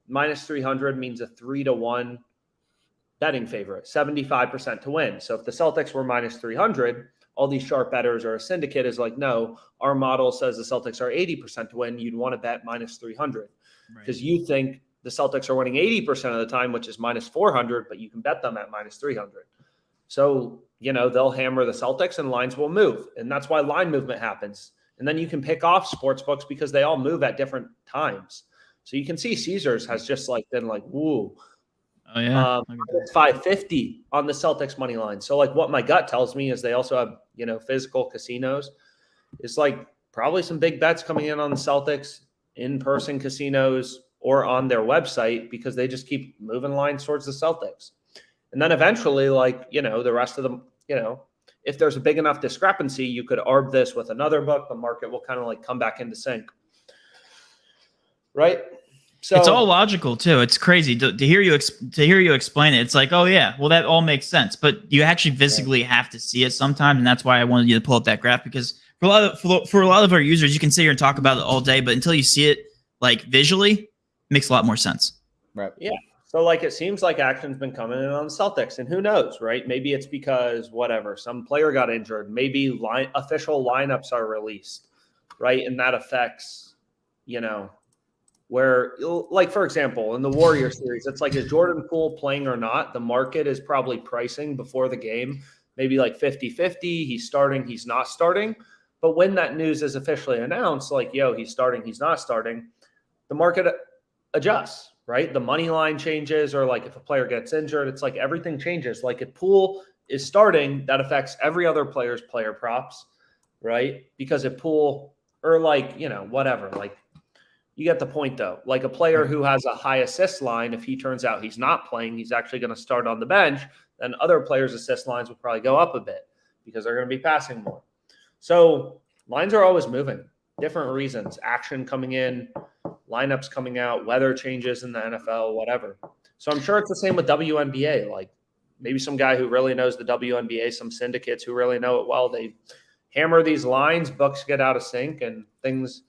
means a 3-1 betting favorite, 75% to win. So if the Celtics were minus 300, all these sharp bettors or a syndicate is like, no, our model says the Celtics are 80% to win. You'd want to bet minus 300 because you think the Celtics are winning 80% of the time, which is minus 400, but you can bet them at minus 300. So, they'll hammer the Celtics and lines will move. And that's why line movement happens. And then you can pick off sports books because they all move at different times. So you can see Caesars has just like been like, woo. Oh yeah, It's 550 on the Celtics money line. So like what my gut tells me is they also have, physical casinos. It's like probably some big bets coming in on the Celtics, in-person casinos or on their website because they just keep moving lines towards the Celtics. And then eventually, like, the rest of them, if there's a big enough discrepancy, you could arb this with another book. The market will kind of like come back into sync. Right? So It's all logical too. It's crazy to hear you explain it. It's like, oh yeah, well that all makes sense. But you actually physically have to see it sometimes, and that's why I wanted you to pull up that graph, because for a lot of our users, you can sit here and talk about it all day, but until you see it like visually, it makes a lot more sense. Right. Yeah. So like it seems like action's been coming in on the Celtics, and who knows, right? Maybe it's because whatever, some player got injured. Maybe official lineups are released, right? And that affects, where, like, for example, in the Warriors series, it's like, is Jordan Poole playing or not? The market is probably pricing before the game, maybe like 50-50. He's starting, he's not starting. But when that news is officially announced, like, he's starting, he's not starting, the market adjusts, right? The money line changes, or like if a player gets injured, it's like everything changes. Like if Poole is starting, that affects every other player's player props, right? Because if Poole, or like, whatever, like, you get the point though. Like a player who has a high assist line, if he turns out he's not playing, he's actually going to start on the bench, then other players' assist lines will probably go up a bit because they're going to be passing more. So lines are always moving, different reasons, action coming in, lineups coming out, weather changes in the NFL, whatever. So I'm sure it's the same with WNBA. Like maybe some guy who really knows the WNBA, some syndicates who really know it well, they hammer these lines, books get out of sync, and things,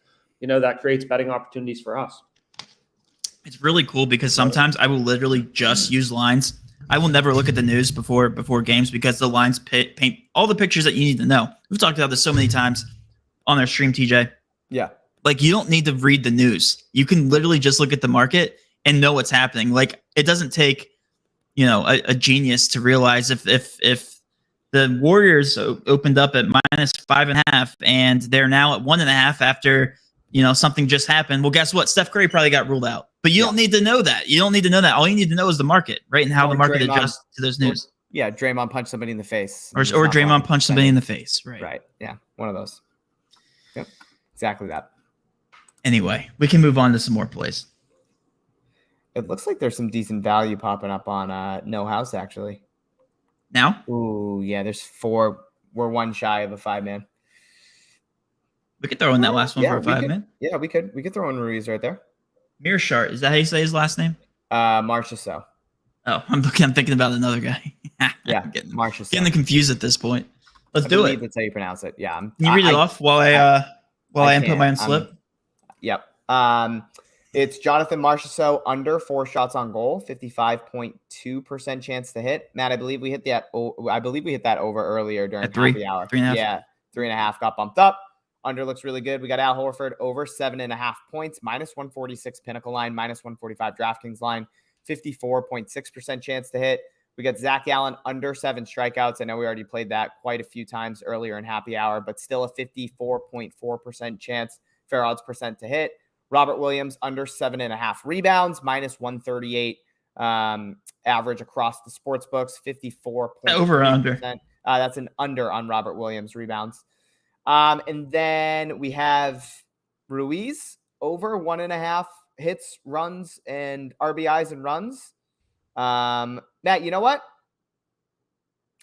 that creates betting opportunities for us. It's really cool because sometimes I will literally just use lines. I will never look at the news before games, because the lines paint all the pictures that you need to know. We've talked about this so many times on our stream, TJ. Yeah. Like, you don't need to read the news. You can literally just look at the market and know what's happening. Like, it doesn't take, a genius to realize if the Warriors opened up at -5.5 and they're now at 1.5 after, something just happened. Well, guess what? Steph Curry probably got ruled out. But you don't need to know that. You don't need to know that. All you need to know is the market, right? And how the market adjusts to those news. Yeah, Draymond punched somebody in the face. Or Draymond punched somebody in the face, right? Right. Yeah, one of those. Yep, exactly that. Anyway, we can move on to some more plays. It looks like there's some decent value popping up on No House, actually. Now? Ooh, yeah, there's 4. We're one shy of a 5-man. We could throw in that last one for a 5-man. Yeah, we could throw in Ruiz right there. Mearshart, is that how you say his last name? Marchessault. Oh, I'm thinking about another guy. Yeah, Marchessault. Getting confused at this point. Let's do it. That's how you pronounce it. Yeah. Can you read it off while I input my own slip? Yep. It's Jonathan Marchessault under 4 shots on goal, 55.2% chance to hit. Matt, I believe we hit that over earlier during happy hour. 3.5. Yeah, 3.5 got bumped up. Under looks really good. We got Al Horford over 7.5 points, -146 Pinnacle line, -145 DraftKings line, 54.6% chance to hit. We got Zach Allen under 7 strikeouts. I know we already played that quite a few times earlier in happy hour, but still a 54.4% chance, fair odds percent to hit. Robert Williams under 7.5 rebounds, -138 average across the sports books, 54.3%. Over under. That's an under on Robert Williams rebounds. And then we have Ruiz over 1.5 hits, runs, and RBIs and runs. Matt, you know what?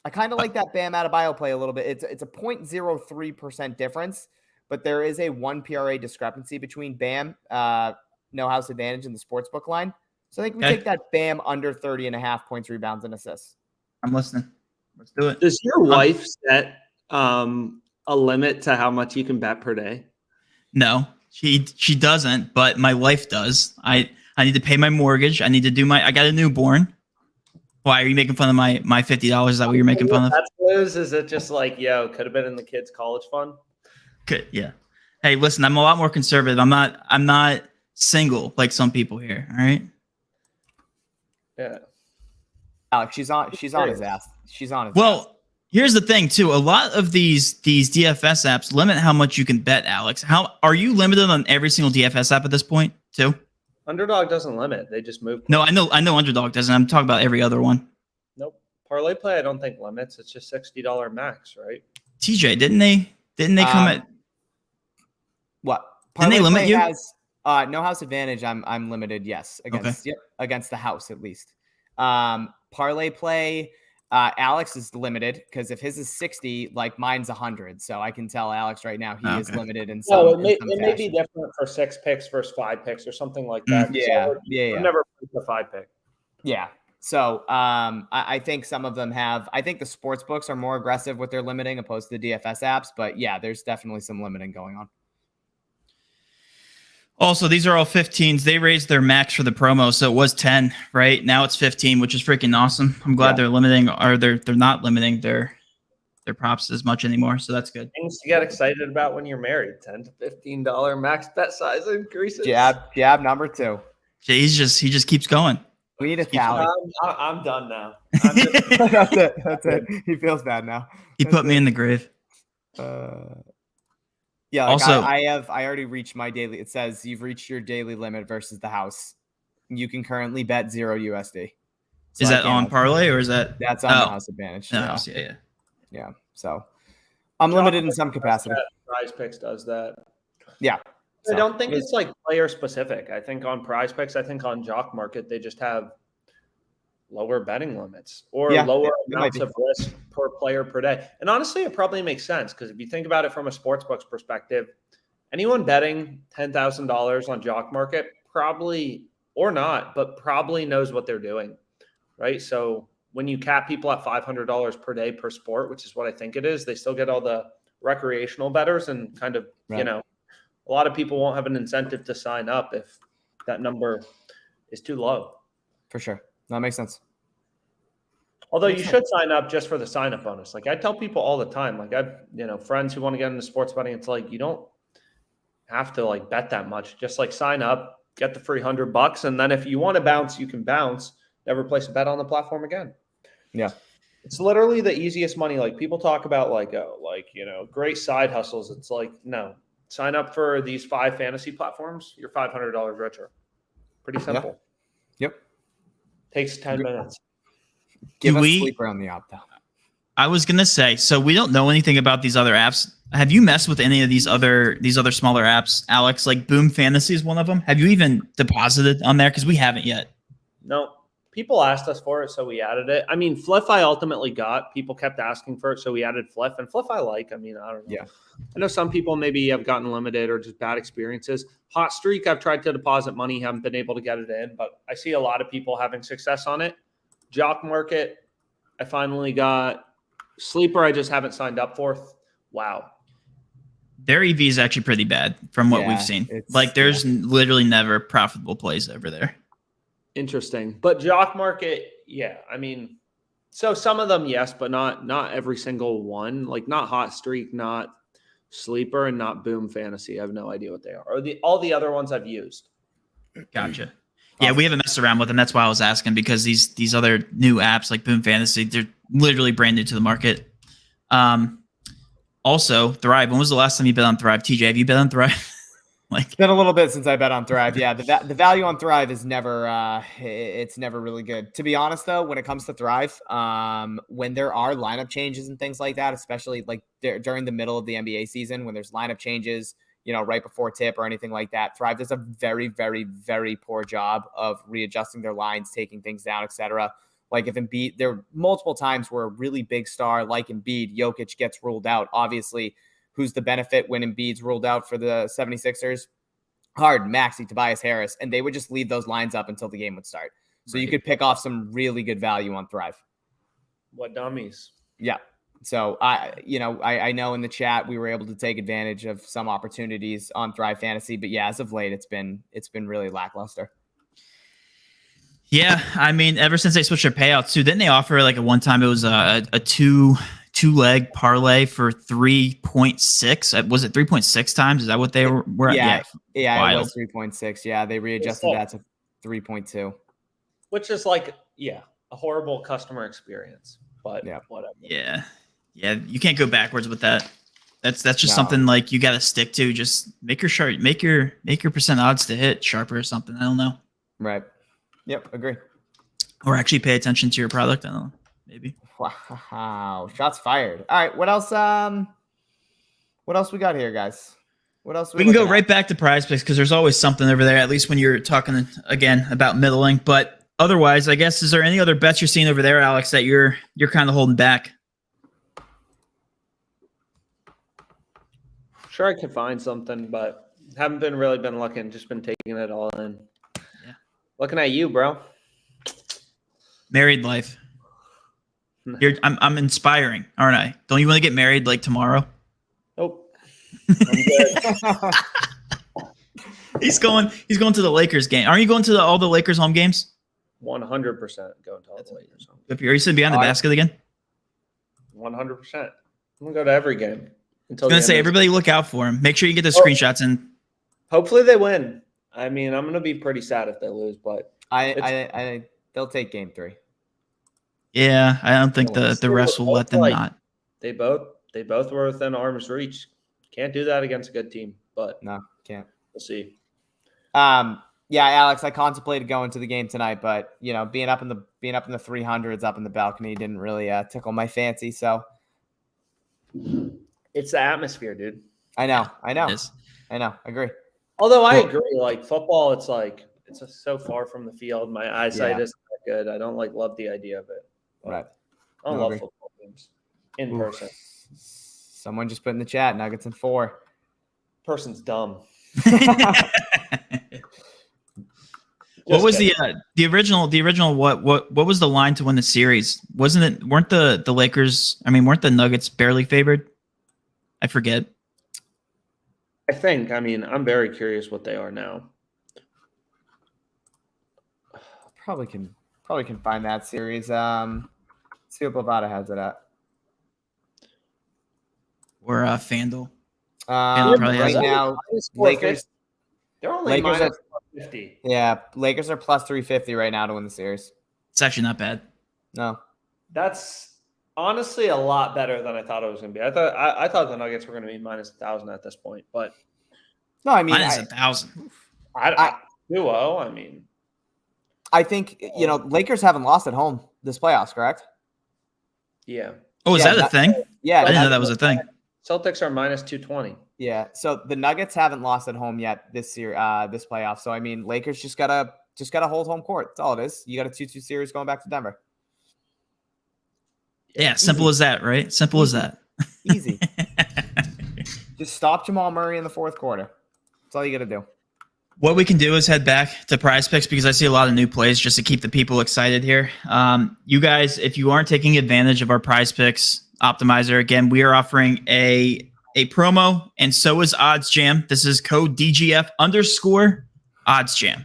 I kind of like that Bam Adebayo play a little bit. It's a 0.03% difference, but there is a 1 PRA discrepancy between Bam, No House advantage, and the sportsbook line. So I think we take that Bam under 30.5 points, rebounds, and assists. I'm listening. Let's do it. Does your wife set a limit to how much you can bet per day? No, she doesn't, but my wife does. I need to pay my mortgage. I need to I got a newborn. Why are you making fun of my $50? Is that what you're making fun of? Is it just like, could have been in the kids' college fund? Good, yeah. Hey, listen, I'm a lot more conservative. I'm not single like some people here. All right. Yeah. Alex, she's on his ass. She's on his ass. Well, here's the thing too. A lot of these DFS apps limit how much you can bet, Alex. How are you limited on every single DFS app at this point too? Underdog doesn't limit. They just move. No, I know Underdog doesn't. I'm talking about every other one. Nope. Parlay play, I don't think limits. It's just $60 max, right? TJ, didn't they come at what? Didn't they limit you? Has, no house advantage. I'm limited. Yes, against the house at least. Parlay play. Alex is limited because if his is 60, like mine's 100. So I can tell Alex right now he is Okay. limited in some. No, in some it may be fashion. different for 6 picks versus 5 picks or something like that. Yeah, I've never played the 5 pick. Yeah. So I think some of them have. I think the sports books are more aggressive with their limiting opposed to the DFS apps. But yeah, there's definitely some limiting going on. Also, these are all 15s. They raised their max for the promo, so it was 10, right? Now it's 15, which is freaking awesome. I'm glad they're limiting, or they're not limiting their props as much anymore, so that's good. Things to get excited about when you're married. $10 to $15 max bet size increases. Jab number 2. He just keeps going. We need a tally. I'm done now. That's it. That's it. He feels bad now. He put me in the grave. Yeah. Like Also- I already reached my daily. It says you've reached your daily limit versus the house. You can currently bet 0 USD. So Is I that on can't- parlay or is that? That's on the house advantage. No, Yeah. yeah. Yeah. So I'm limited in some capacity. Prize Picks does that. Yeah. I don't think it's like player specific. I think on Prize Picks, I think on Jock Market, they just have lower betting limits or lower amounts of risk per player per day. And honestly, it probably makes sense because if you think about it from a sportsbook's perspective, anyone betting $10,000 on Jock Market probably or not, but probably knows what they're doing, right? So when you cap people at $500 per day per sport, which is what I think it is, they still get all the recreational bettors and kind of, you know, a lot of people won't have an incentive to sign up if that number is too low. For sure. That makes sense. Although you should sign up just for the sign up bonus. Like I tell people all the time, like I've, friends who want to get into sports betting. It's like, you don't have to like bet that much. Just like sign up, get the free $100. And then if you want to bounce, you can bounce, never place a bet on the platform again. Yeah. It's literally the easiest money. Like people talk about great side hustles. It's like, no, sign up for these 5 fantasy platforms. You're $500 richer. Pretty simple. Yep. Takes 10 minutes. Give us sleeper on the app though. I was gonna say, so we don't know anything about these other apps. Have you messed with any of these other smaller apps, Alex? Like Boom Fantasy is one of them. Have you even deposited on there? Because we haven't yet. No. People asked us for it, so we added it. I mean, Fliff I ultimately got. People kept asking for it, so we added Fliff. And Fliff I like. I mean, I don't know. Yeah. I know some people maybe have gotten limited or just bad experiences. Hot Streak, I've tried to deposit money, haven't been able to get it in, but I see a lot of people having success on it. Jock Market, I finally got. Sleeper, I just haven't signed up for. Wow. Their EV is actually pretty bad from what we've seen. Like there's literally never profitable plays over there. Interesting. But Jock Market, yeah. I mean, so some of them, yes, but not every single one. Like not Hot Streak, not Sleeper, and not Boom Fantasy. I have no idea what they are. Or all the other ones I've used. Gotcha. Yeah, we haven't messed around with them. That's why I was asking, because these other new apps like Boom Fantasy, they're literally brand new to the market. Also, Thrive. When was the last time you bet on Thrive? TJ, have you bet on Thrive? It's been a little bit since I bet on Thrive. Yeah, the value on Thrive is never it's never really good. To be honest, though, when it comes to Thrive, when there are lineup changes and things like that, especially like during the middle of the NBA season, when there's lineup changes, right before tip or anything like that, Thrive does a very, very, very poor job of readjusting their lines, taking things down, etc. Like if Embiid, there are multiple times where a really big star like Embiid, Jokic gets ruled out. Obviously, who's the benefit when Embiid's ruled out for the 76ers? Harden, Maxey, Tobias Harris, and they would just leave those lines up until the game would start. So you could pick off some really good value on Thrive. What dummies. Yeah. So I know in the chat we were able to take advantage of some opportunities on Thrive Fantasy, but yeah, as of late it's been really lackluster. Yeah, I mean, ever since they switched their payouts too, didn't they offer like a one time it was a two leg parlay for 3.6? Was it 3.6 times? Is that what they were at? Yeah, wild. it was 3.6. Yeah, they readjusted that to 3.2. Which is like, a horrible customer experience. But whatever. Yeah, you can't go backwards with that. That's just something like you got to stick to. Just make your percent odds to hit sharper or something. I don't know. Right. Yep. Agree. Or actually pay attention to your product. I don't know. Maybe. Wow. Shots fired. All right. What else? What else we got here, guys? What else? We can go right back to Prize Picks because there's always something over there. At least when you're talking again about middling. But otherwise, I guess, is there any other bets you're seeing over there, Alex, that you're kind of holding back? Sure, I could find something, but haven't really been looking. Just been taking it all in. Yeah. Looking at you, bro. Married life. I'm inspiring, aren't I? Don't you want to get married like tomorrow? Nope. I'm good. He's going to the Lakers game. Aren't you going to all the Lakers home games? 100% going to all the Lakers. Are you sitting behind the basket again? 100%. I'm gonna go to every game until. I was gonna say, everybody look out for him. Make sure you get the screenshots and. Hopefully they win. I mean, I'm gonna be pretty sad if they lose, but I they'll take game 3. Yeah, I don't think the refs will let them not. They both were within arm's reach. Can't do that against a good team, but No, can't. we'll see. Yeah, Alex, I contemplated going to the game tonight, but being up in the 300s up in the balcony didn't really tickle my fancy. So It's the atmosphere, dude. I know. It is. Agree. Although I agree, like football, it's just so far from the field. My eyesight isn't that good. I don't love the idea of it. But Right. I don't No, love agree. football games in person. Someone just put in the chat, Nuggets in 4. Person's dumb. What was the original? What was the line to win the series? Weren't the Lakers? I mean, weren't the Nuggets barely favored? I forget. I think. I mean, I'm very curious what they are now. Probably can find that series. See what Bovada has it at. Or FanDuel. Right probably has it. now, Lakers. They're only Lakers minus 50. Yeah, Lakers are plus 350 right now to win the series. It's actually not bad. No. That's honestly a lot better than I thought it was going to be. I thought the Nuggets were going to be minus 1,000 at this point, but No, I mean, Minus 1,000. duo. I mean, I think, Lakers haven't lost at home this playoffs, correct? yeah. Oh, is Yeah, that a thing? Yeah. I didn't know that was a thing. Celtics are minus 220. Yeah. So the Nuggets haven't lost at home yet this year, this playoff. So I mean, Lakers just gotta hold home court. That's all it is. You got a 2-2 series going back to Denver. Yeah, simple as that, right? Simple as that. Easy. Just stop Jamal Murray in the fourth quarter. That's all you got to do. What we can do is head back to Prize Picks because I see a lot of new plays just to keep the people excited here. You guys, if you aren't taking advantage of our Prize Picks optimizer, again, we are offering a promo, and so is Odds Jam. This is code DGF_Odds Jam.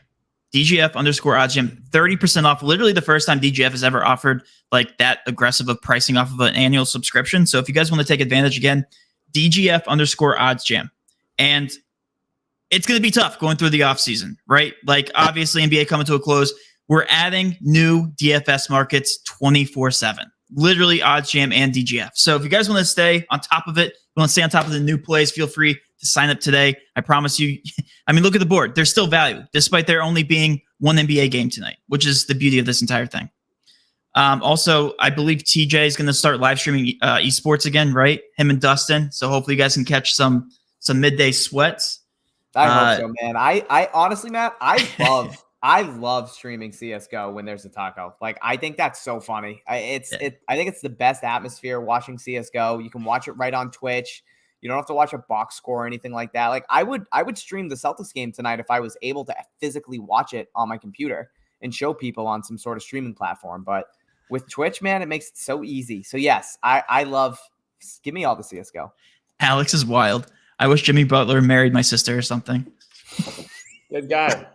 DGF_Odds Jam. 30% off. Literally the first time DGF has ever offered like that aggressive of pricing off of an annual subscription. So if you guys want to take advantage, again, DGF_Odds Jam. And it's going to be tough going through the offseason, right? Like, obviously, NBA coming to a close. We're adding new DFS markets 24/7. Literally, Odds Jam and DGF. So if you guys want to stay on top of it, want to stay on top of the new plays, feel free to sign up today. I promise you. I mean, look at the board. There's still value, despite there only being one NBA game tonight, which is the beauty of this entire thing. Also, I believe TJ is going to start live streaming esports again, right? Him and Dustin. So hopefully you guys can catch some midday sweats. I hope so, man. I honestly, Matt, I love streaming CS:GO when there's a taco. Like, I think that's so funny. I think it's the best atmosphere watching CS:GO. You can watch it right on Twitch. You don't have to watch a box score or anything like that. Like, I would stream the Celtics game tonight if I was able to physically watch it on my computer and show people on some sort of streaming platform. But with Twitch, man, it makes it so easy. So yes, I love. Give me all the CS:GO. Alex is wild. I wish Jimmy Butler married my sister or something. Good guy.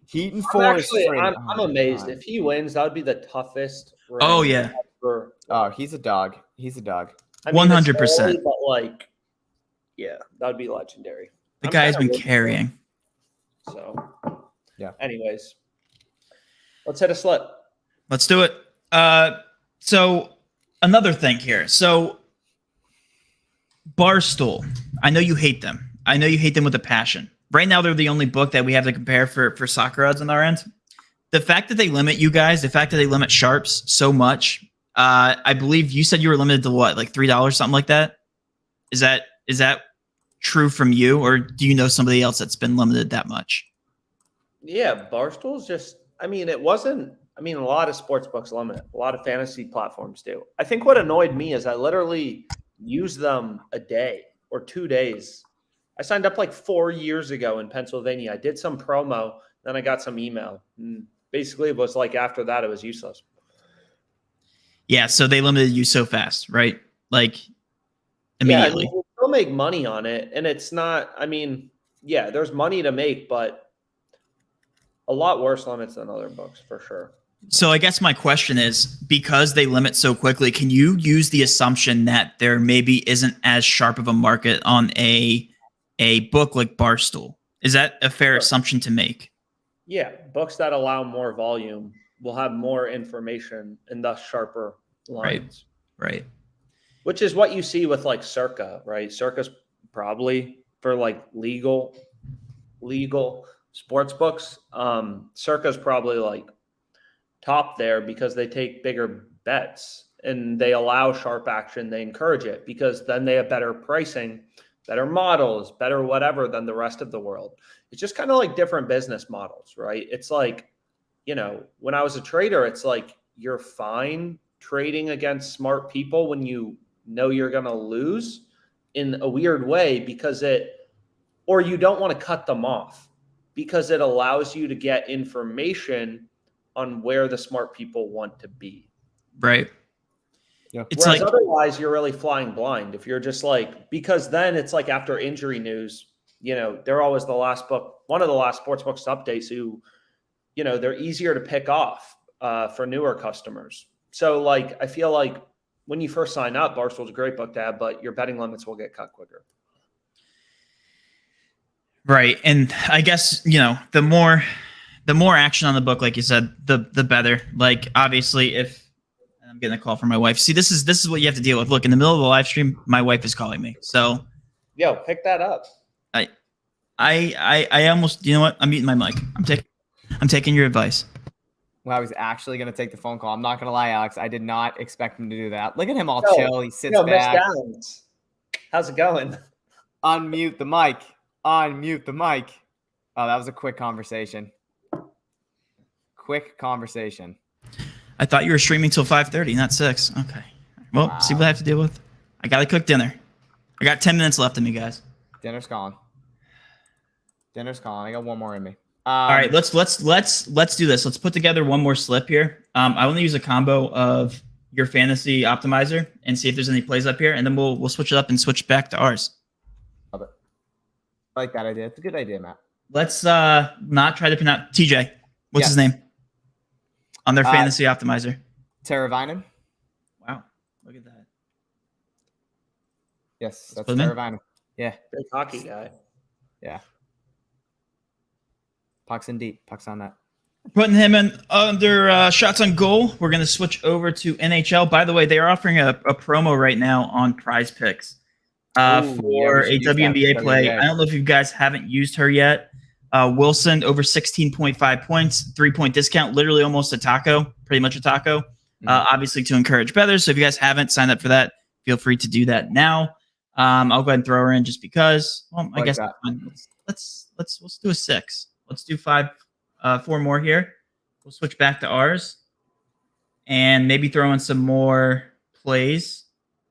Heat and four. I'm amazed. If he wins, that would be the toughest. Oh yeah. Ever. Oh, he's a dog. He's a dog. 100%. But like, yeah, that would be legendary. The guy's been carrying. So, yeah. Anyways, let's hit a slip. Let's do it. So another thing here. So Barstool, I know you hate them. I know you hate them with a passion. Right now, they're the only book that we have to compare for soccer odds on our end. The fact that they limit you guys, the fact that they limit sharps so much, I believe you said you were limited to what, like $3, something like that? Is that true from you, or do you know somebody else that's been limited that much? Yeah, Barstool's just I mean, it wasn't. I mean, a lot of sports books limit it. A lot of fantasy platforms do. I think what annoyed me is I literally use them a day or 2 days. I signed up like 4 years ago in Pennsylvania. I did some promo, then I got some email. And basically, it was like after that, it was useless. Yeah, so they limited you so fast, right? Like immediately. Yeah, I mean, you still make money on it, and it's not. I mean, yeah, there's money to make, but a lot worse limits than other books for sure. So I guess my question is, because they limit so quickly, can you use the assumption that there maybe isn't as sharp of a market on a book like Barstool? Is that a fair assumption to make? Yeah, books that allow more volume will have more information and thus sharper lines. Right. Which is what you see with like Circa, right? Circa's probably for like legal sports books. Circa's probably like top there because they take bigger bets and they allow sharp action. They encourage it because then they have better pricing, better models, better whatever than the rest of the world. It's just kind of like different business models, right? It's like, you know, when I was a trader, it's like you're fine trading against smart people when you know you're going to lose in a weird way because or you don't want to cut them off because it allows you to get information on where the smart people want to be. Right. Yeah. It's Whereas like otherwise you're really flying blind. If you're just like, because then it's like after injury news, you know, they're always one of the last sports books to update. So, you know, they're easier to pick off for newer customers. So like, I feel like when you first sign up, Barstool's a great book to have, but your betting limits will get cut quicker. right. And I guess, you know, the more action on the book, like you said, the better. Like obviously if I'm getting a call from my wife. See, this is what you have to deal with. Look, in the middle of the live stream, my wife is calling me. So Yo, pick that up. I almost, you know what? I'm muting my mic. I'm taking your advice. Well, I was actually going to take the phone call. I'm not going to lie, Alex. I did not expect him to do that. Look at him all chill. He sits back. How's it going? Unmute the mic. Unmute the mic. Oh, that was a quick conversation. I thought you were streaming till 5:30, not 6. Okay. Well, Wow. See what I have to deal with. I gotta cook dinner. I got 10 minutes left in me, guys. Dinner's calling. I got one more in me. All right, let's do this. Let's put together one more slip here. I want to use a combo of your fantasy optimizer and see if there's any plays up here, and then we'll switch it up and switch back to ours. Love it. I like that idea. It's a good idea, Matt. Let's not try to pronounce TJ. What's his name? On their fantasy optimizer. Teravainen? Wow, look at that. Yes, that's put him in? Teravainen. Yeah. Big hockey guy. Yeah. Puck's in deep. Puck's on that. Putting him in under shots on goal. We're going to switch over to NHL. By the way, they are offering a promo right now on Prize Picks for a WNBA play. I don't know if you guys haven't used her yet. Wilson over 16.5 points, 3-point discount, literally almost a taco, pretty much a taco. Obviously to encourage bettors. So if you guys haven't signed up for that, feel free to do that now. I'll go ahead and throw her in just because. Well, I guess let's do a 6. Let's do 4 more here. We'll switch back to ours and maybe throw in some more plays.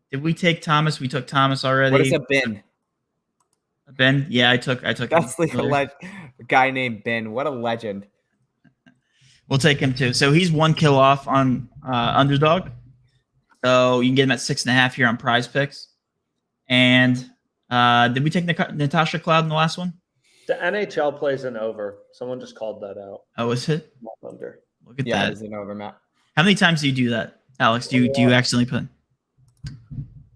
Did we take Thomas? We took Thomas already. What is a Ben? Ben? Yeah, I took. That's like a guy named Ben. What a legend. We'll take him too. So he's 1 kill off on Underdog. So you can get him at 6.5 here on Prize Picks. And did we take Natasha Cloud in the last one? The NHL plays an over. Someone just called that out. Oh, is it? Not under. Look at Yeah, that. it's an over, Matt. How many times do you do that, Alex? Do you accidentally put?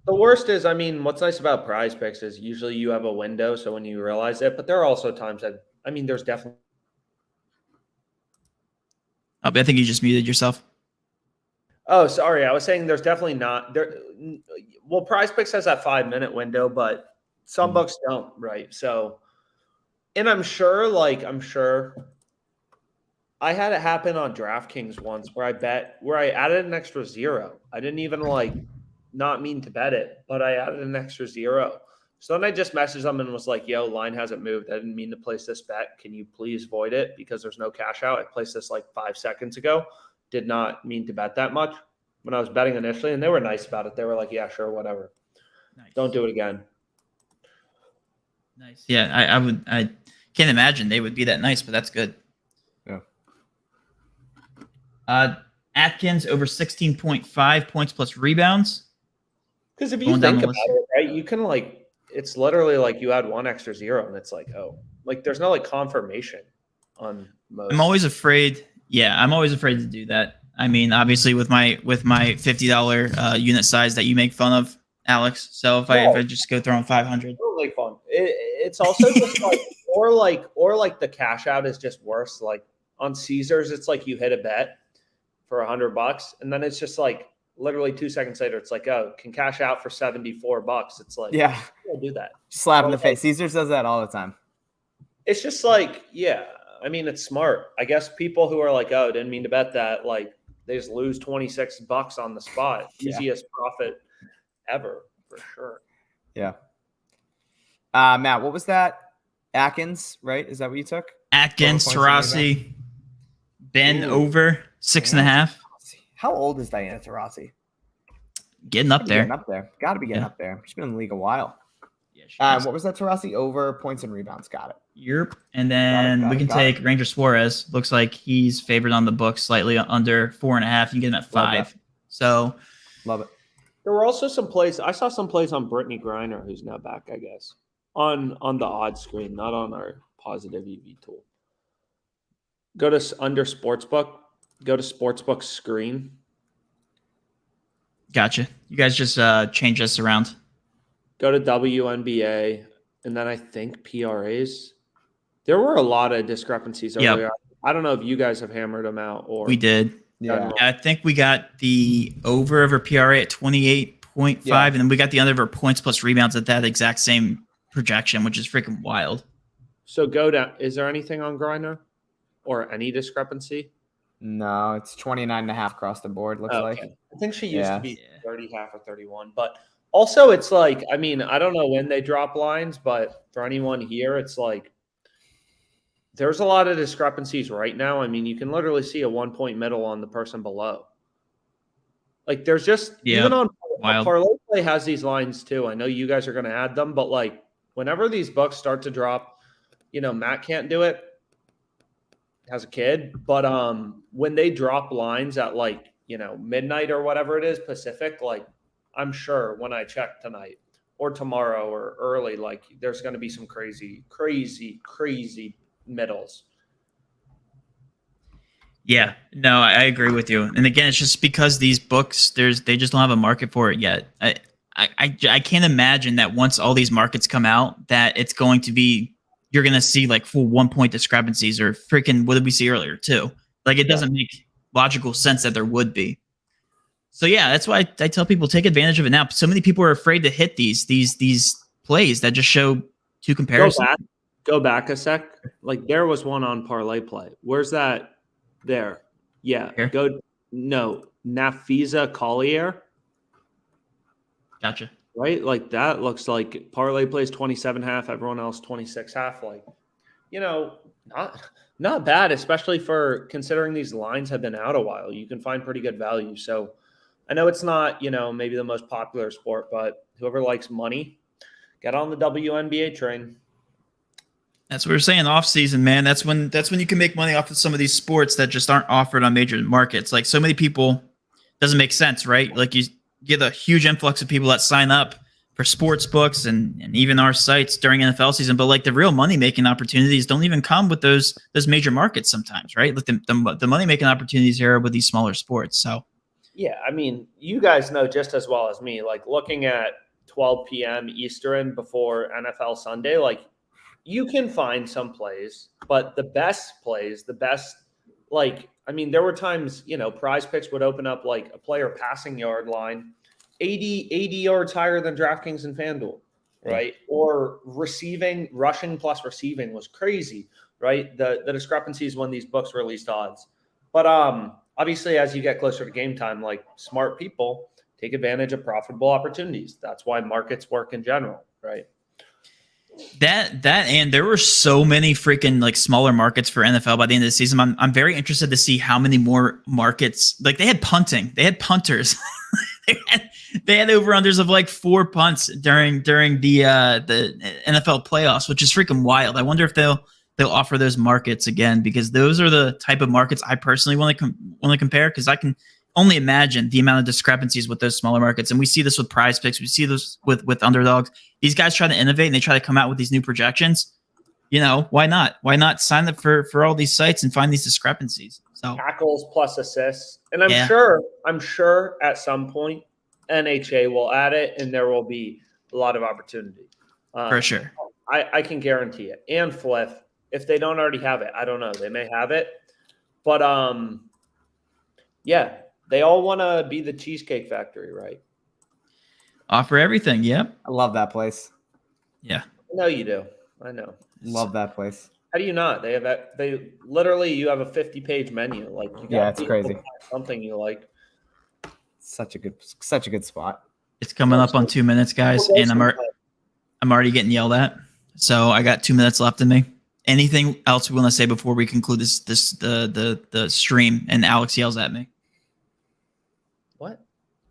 The worst is, I mean, what's nice about Prize Picks is usually you have a window, so when you realize it, but there are also times that, I mean, there's definitely. Oh, I think you just muted yourself. Oh, sorry. I was saying there's definitely not there. Well, Prize Picks has that 5-minute window, but some books don't, right? So, and I'm sure I had it happen on DraftKings once where I added an extra 0. I didn't even not mean to bet it, but I added an extra 0 So then I just messaged them and was like, yo, line hasn't moved. I didn't mean to place this bet. Can you please void it? Because there's no cash out. I placed this like 5 seconds ago. Did not mean to bet that much when I was betting initially. And they were nice about it. They were like, yeah, sure, whatever. Nice. Don't do it again. Nice. Yeah, I can't imagine they would be that nice, but that's good. Yeah. Atkins over 16.5 points plus rebounds. Because if you Going down think the about list. it, right, you can like, it's literally like you add one extra zero and it's like, oh, like there's no like confirmation on most. I'm always afraid. Yeah, I'm always afraid to do that. I mean, obviously with my $50 unit size that you make fun of, Alex. So if I just go throwing 500, totally fun. It's also just like, or like the cash out is just worse. Like on Caesars, it's like you hit a bet for $100, and then it's just like literally 2 seconds later, it's like, oh, can cash out for $74. It's like, Yeah. I'll do that. Slap in the face. Caesars does that all the time. It's just like, yeah. I mean, it's smart. I guess people who are like, oh, didn't mean to bet that, like they just lose $26 on the spot. Yeah. Easiest profit ever, for sure. Yeah. Matt, what was that? Atkins, right? Is that what you took? Atkins, Total points and Taurasi, Ben Ooh. over 6.5. How old is Diana Taurasi? Getting up there. Getting up there. Got to be getting Yeah. up there. She's been in the league a while. Yeah, What was that, Taurasi? Over points and rebounds. Got it. Europe. And then Got it, we can got it. take Ranger Suarez. Looks like he's favored on the book, slightly under 4.5. You can get him at Love 5. So Love it. There were also some plays. I saw some plays on Brittany Griner, who's now back, I guess, on the odd screen, not on our positive EV tool. Go to under Sportsbook. Go to Sportsbook screen. gotcha. You guys just change us around. Go to WNBA, and then I think PRAs. There were a lot of discrepancies Yep. earlier. I don't know if you guys have hammered them out or We did. Yeah. I think we got the over of our PRA at 28.5, Yeah. and then we got the under of our points plus rebounds at that exact same projection, which is freaking wild. So go down. Is there anything on Griner or any discrepancy? No, it's 29.5 across the board, looks like. Okay. I think she used Yeah. to be Yeah. 30 half or 31, but also it's like, I mean, I don't know when they drop lines, but for anyone here, it's like there's a lot of discrepancies right now. I mean, you can literally see a 1 point middle on the person below. Like there's just even on Wild. Parlay Play has these lines too. I know you guys are going to add them, but like whenever these books start to drop, you know, Matt can't do it, has a kid, but when they drop lines at like, you know, midnight or whatever it is Pacific, like I'm sure when I check tonight or tomorrow or early, like there's going to be some crazy middles. Yeah, no, I agree with you. And again, it's just because these books, they just don't have a market for it yet. I can't imagine that once all these markets come out, that it's going to be, you're going to see like full 1 point discrepancies or freaking, what did we see earlier too? Like it doesn't make logical sense that there would be. So yeah, that's why I tell people take advantage of it now. So many people are afraid to hit these plays that just show two comparisons. Go back a sec. Like there was one on Parlay Play. Where's that? There. Yeah. Here? Nafisa Collier. Gotcha. Right? Like that looks like Parlay Plays 27 half, everyone else 26 half. Like, you know, not bad, especially for considering these lines have been out a while. You can find pretty good value. So I know it's not, you know, maybe the most popular sport, but whoever likes money, get on the WNBA train. That's what we're saying. Off season, man. That's when you can make money off of some of these sports that just aren't offered on major markets. Like so many people, doesn't make sense, right? Like you get a huge influx of people that sign up for sports books and even our sites during NFL season, but like the real money making opportunities don't even come with those major markets sometimes, right? Like the money making opportunities here are with these smaller sports. So yeah, I mean, you guys know just as well as me, like looking at 12 p.m. Eastern before NFL Sunday, like you can find some plays, but the best, like, I mean, there were times, you know, Prize Picks would open up like a player passing yard line 80 yards higher than DraftKings and FanDuel, right? Or rushing plus receiving was crazy, right? The discrepancies when these books released odds. But obviously, as you get closer to game time, like smart people take advantage of profitable opportunities. That's why markets work in general, right? That and there were so many freaking like smaller markets for NFL by the end of the season. I'm very interested to see how many more markets. Like they had punting, they had punters, they had over unders of like 4 punts during the NFL playoffs, which is freaking wild. I wonder if they'll offer those markets again, because those are the type of markets I personally want to compare, because I can only imagine the amount of discrepancies with those smaller markets. And we see this with Prize Picks. We see this with underdogs. These guys try to innovate and they try to come out with these new projections. You know, why not? Why not sign up for all these sites and find these discrepancies? So tackles plus assists. And I'm sure at some point NHA will add it and there will be a lot of opportunity. For sure. I can guarantee it. And Fliff, if they don't already have it, I don't know. They may have it. But yeah, they all want to be the Cheesecake Factory, right? Offer everything. Yep. I love that place. Yeah. I know you do. I know. Love that place. How do you not? They have that. They literally, you have a 50-page menu. Like, you yeah, it's crazy. Something you like. Such a good spot. It's coming up on 2 minutes, guys, and I'm already getting yelled at. So I got 2 minutes left in me. Anything else we want to say before we conclude the stream? And Alex yells at me. What?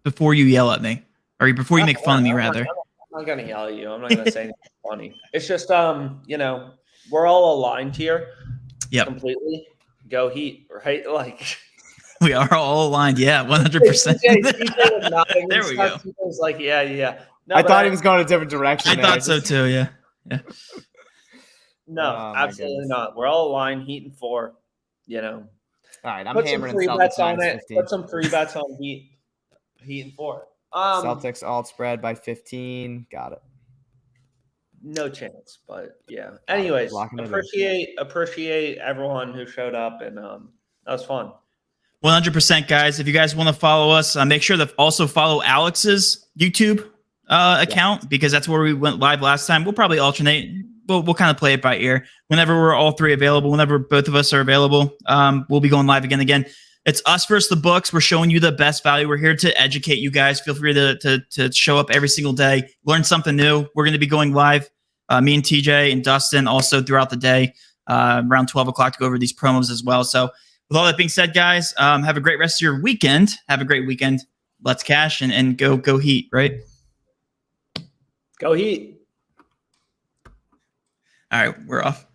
Before you yell at me, or before you make fun of me, rather. I'm not gonna yell at you. I'm not gonna say anything funny. It's just you know, we're all aligned here. Yep. Completely. Go Heat, right? Like we are all aligned. Yeah, 100%. There we go. He was like, yeah. No, I thought he was going a different direction. I thought so too. Yeah. No, Oh, absolutely not. We're all aligned. Heat and 4. You know. All right, I'm Put some hammering free Celtics bets on minus it. 15. Put some free bets on Heat and 4. Celtics alt spread by 15. Got it. No chance, but yeah. Anyways, Locking it in. appreciate everyone who showed up, and that was fun. 100%, guys. If you guys want to follow us, make sure to also follow Alex's YouTube account, because that's where we went live last time. We'll probably alternate. We'll kind of play it by ear. Whenever we're all three available, whenever both of us are available, we'll be going live again. It's us versus the books. We're showing you the best value. We're here to educate you guys. Feel free to show up every single day, learn something new. We're going to be going live, me and TJ and Dustin, also throughout the day, around 12 o'clock to go over these promos as well. So with all that being said, guys, have a great rest of your weekend. Have a great weekend. Let's cash and go Heat, right? Go Heat. All right, we're off.